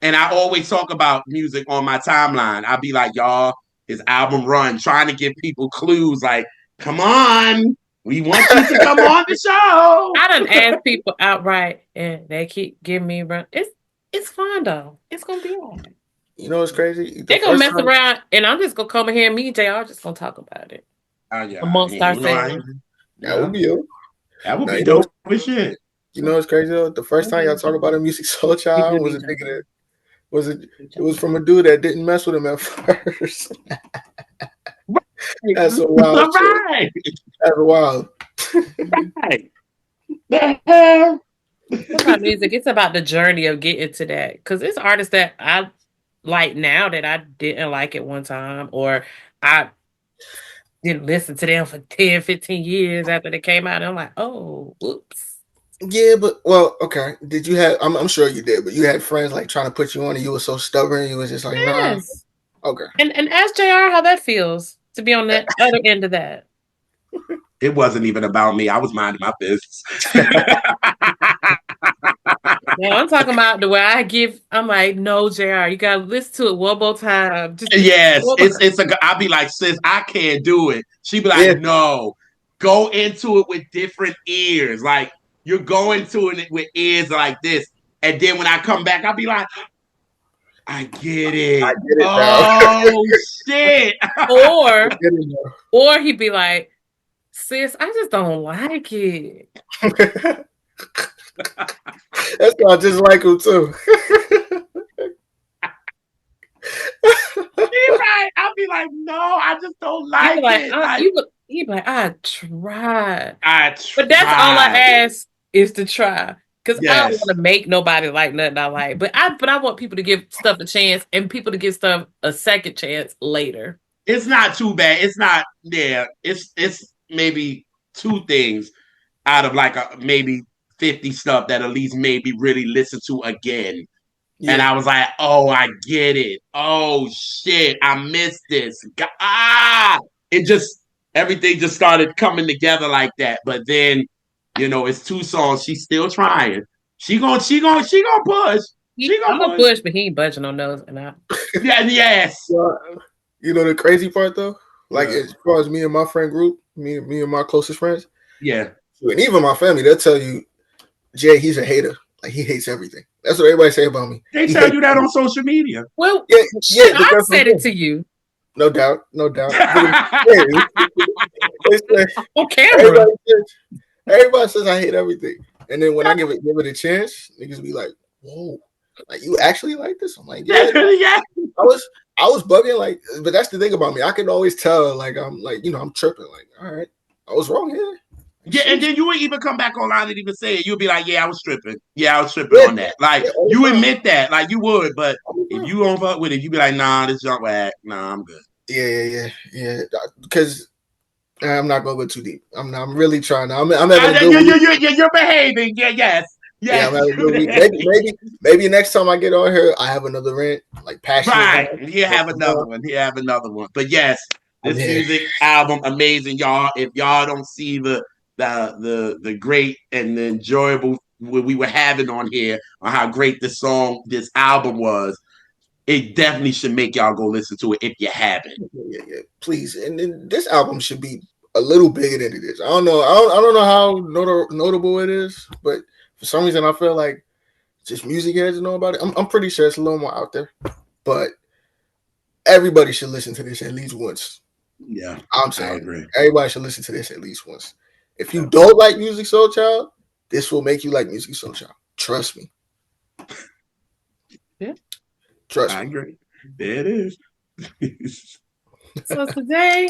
And I always talk about music on my timeline. I'll be like, y'all, his album run, trying to give people clues like, come on, we want you to come on the show. I done asked people outright and they keep giving me run. It's fun though. It's gonna be all right. You know what's crazy? The They're gonna first mess time around and I'm just gonna come in here and me and JR just gonna talk about it Yeah, amongst ourselves. that would be it. that would Now be dope as shit. you know what's crazy though? The first time y'all talk about a Musiq Soul We Child do was need a to nigga that was it was from a dude that didn't mess with him at first. That's a wild All shit. right. That's wild. Right. The hell? It's about music. It's about the journey of getting to that. Because it's artists that I like now that I didn't like at one time, or I didn't listen to them for 10, 15 years after they came out. And I'm like, oh, whoops. Yeah, but well, okay. Did you have? I'm sure you did, but you had friends like trying to put you on, and you were so stubborn. You was just like, nah. Yes. Okay. And ask JR how that feels to be on that other end of that. It wasn't even about me. I was minding my business. No, I'm talking about the way I'm like, no, JR, you gotta listen to it one more time. Just Yes, one more time. I'll be like, sis, I can't do it. She'd be like, Yeah. no, go into it with different ears. Like you're going to it with ears like this. And then when I come back, I'll be like, I get I it. get it now. Oh shit. Or I get it now. or he'd be like, sis, I just don't like it. That's why I just like him too. You're right. I'll be like, no, I just don't like it. Like He'd be like, I tried. I But that's all I tried. ask is to try. Because I don't Yes. want to make nobody like nothing I like. But I want people to give stuff a chance and people to give stuff a second chance later. It's not too bad. It's not, yeah. It's maybe two things out of like maybe 50 stuff that at least maybe really listen to again. Yeah. And I was like, oh, I get it. Oh shit, I missed this. It just everything just started coming together like that. But then, it's two songs. She's still trying. She gonna push. She I'm gonna gonna push. push, but he ain't budging on those. And Yeah, yes. You know the crazy part though? Like Yeah. as far as me and my friend group, me and my closest friends, Yeah. and even my family, they'll tell you, Jay, he's a hater. Like he hates everything. That's what everybody say about me. They He tell hates you that on social media. well, Yeah, shit, but I that's said the it to you. No doubt, no doubt. But On camera. everybody everybody says I hate everything, and then when I give it a chance, niggas be like, "Whoa, like you actually like this?" I'm like, "Yeah." Yeah. I was I was bugging, like, but that's the thing about me. I can always tell, like, I'm like, I'm tripping. Like, all right, I was wrong here. Like, Yeah, and sheesh. then you would even come back online and even say it. You'd be like, "Yeah, I was tripping. Yeah, I was tripping Yeah, on that." Like yeah, all you the time. admit that, like you would. But All the if time. you don't fuck with it, you be like, "Nah, this junk whack. Nah, I'm good." Yeah. Because I'm not gonna go too deep. I'm really trying. I'm having a good You, week. you're behaving. Yeah, yes, Yeah, I'm yes. having a good week. Maybe next time I get on here, I have another rant, like passionate Right. rant. Here have another one. Here have another one. But yes, I'm this here. music album, amazing, y'all. If y'all don't see the great and the enjoyable what we were having on here on how great this album was, it definitely should make y'all go listen to it if you haven't. Yeah. Please, and then this album should be a little bigger than it is. I don't know. I don't know how notable it is, but for some reason I feel like just music heads know about it. I'm pretty sure it's a little more out there, but everybody should listen to this at least once. Yeah, I'm I saying agree. everybody should listen to this at least once. If you Yeah. don't like Musiq Soulchild, this will make you like Musiq Soulchild. Trust me. Yeah. Trust I me. agree. There it is. So today,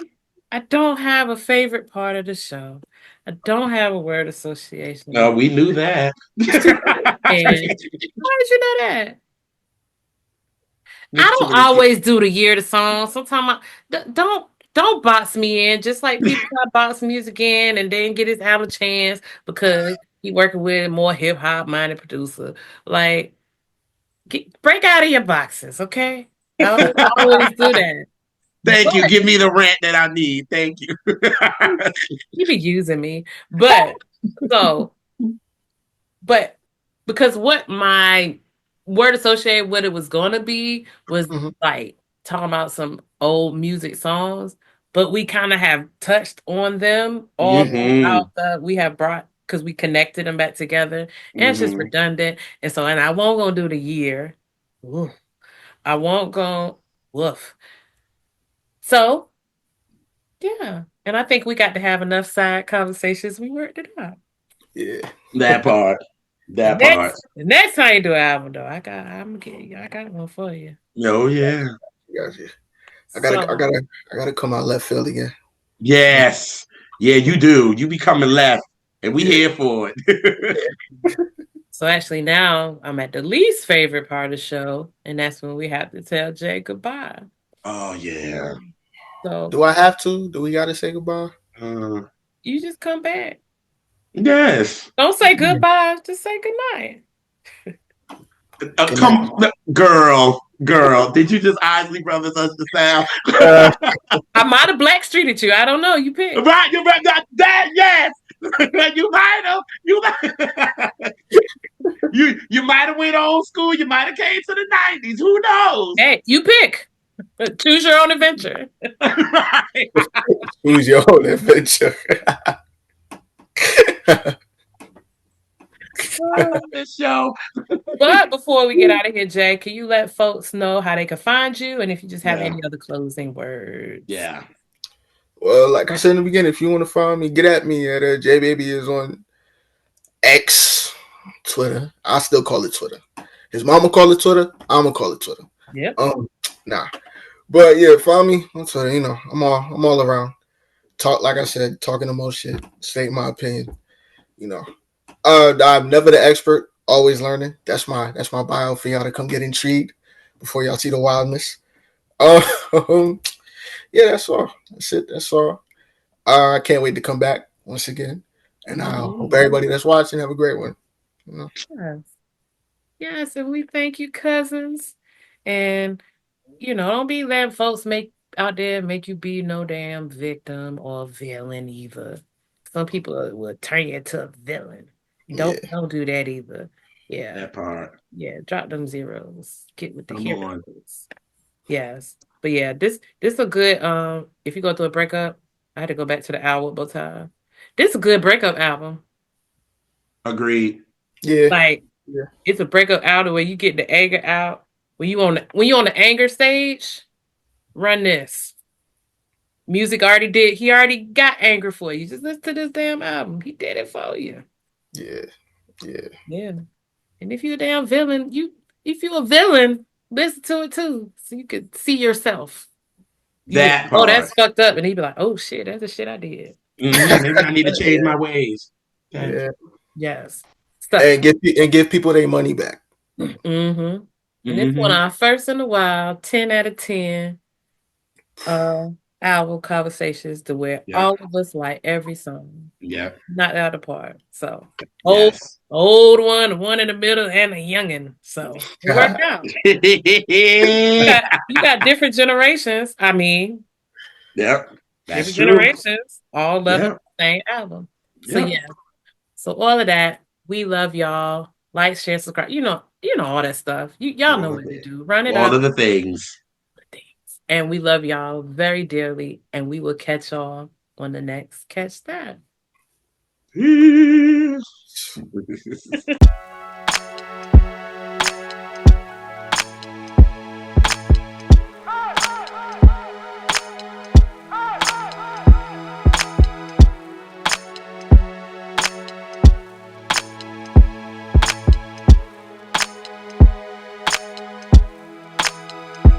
I don't have a favorite part of the show. I don't have a word No, association. we knew that. And why did you know that? I There's too don't many always do the year the song. Sometimes don't box me in. Just like people try to box music in and then get his album chance because he working with a more hip hop minded producer. Like break out of your boxes, okay? I don't always do that. Thank you. But Give me the rant that I need. Thank you. you be using me. But so but because what my word associated what it was gonna be was Mhm. like talking about some old music songs, but we kind of have touched on them all hmm throughout we have brought because we connected them back together and it's just hmm redundant. And so and I won't go do the year. Ooh, I won't go woof. So yeah. And I think we got to have enough side conversations. We worked it out. Yeah. That part. The That part. next time you do an album though, I got one for you. Oh yeah. Gotcha. I gotta, I So gotta, I gotta come out left field again. Yes. Yeah, you do. You be coming left, and we Yeah. here for it. so actually now I'm at the least favorite part of the show, and that's when we have to tell Jay goodbye. Oh yeah. So Do I have to? Do we gotta say goodbye? Uh, you just come back. yes. Don't say goodbye, just say goodnight. Good Come night. on, girl. Did you just Isley Brothers us the sound? Uh, I might have black streeted you. I don't know. You pick. Right, you right. That yes. You might have. You might have went old school. You might have came to the 90s. Who knows? Hey, you pick. Choose your own adventure. Right. choose your own adventure. This show. But before we get out of here, Jay, can you let folks know how they can find you and if you just have Yeah. any other closing words? Yeah. Well, like I said in the beginning, if you want to find me, get at me at JBaby is on X, Twitter. I still call it Twitter. His mama call it Twitter. I'ma call it Twitter. Yep. Nah. But yeah, find me on Twitter. I'm all around. Talk like I said, talking the most shit, state my opinion. You know. I'm never the expert, always learning. That's my bio for y'all to come get intrigued before y'all see the wildness. Um, yeah, that's all. That's it. That's all. I can't wait to come back once again, and I hope everybody that's watching have a great one. You know? Yes. Yes, and we thank you, cousins. And don't be letting folks make out there make you be no damn victim or villain either. Some people will turn you into a villain. Yeah, Don't do that either. Yeah. That part. Yeah. Drop them zeros. Get with the Come on. heroes. Yes. But yeah, this a good if you go through a breakup, I had to go back to the album both time. This is a good breakup album. Agreed. yeah, Like yeah. it's a breakup album where you get the anger out. When you on the anger stage, run this. Music already did. He already got anger for you. Just listen to this damn album. He did it for you. Yeah, yeah. Yeah. And if you're a damn villain, if you're a villain, listen to it too. So you could see yourself. You be like, That oh, part. that's fucked up. And he'd be like, oh shit, that's the shit I did. Maybe I need to change Yeah, my ways. Okay. yeah. Yes. Stuff. And give people their money back. Mm-hmm. And it's one of Mm-hmm. our first in a while, 10 out of 10 uh album conversations to where Yep. all of us like every song. Yep. Not out apart. So old Yes. old one, the one in the middle, and a youngin. So it worked out. You got different generations. I mean, Yep. That's different true. generations, all loving Yep. the same album. So Yep. yeah. So all of that, we love y'all. Like, share, subscribe. You know all that stuff. Y'all know All of what to it. do. Run it All up. of the things. And we love y'all very dearly. And we will catch y'all on the next Catch That. Peace.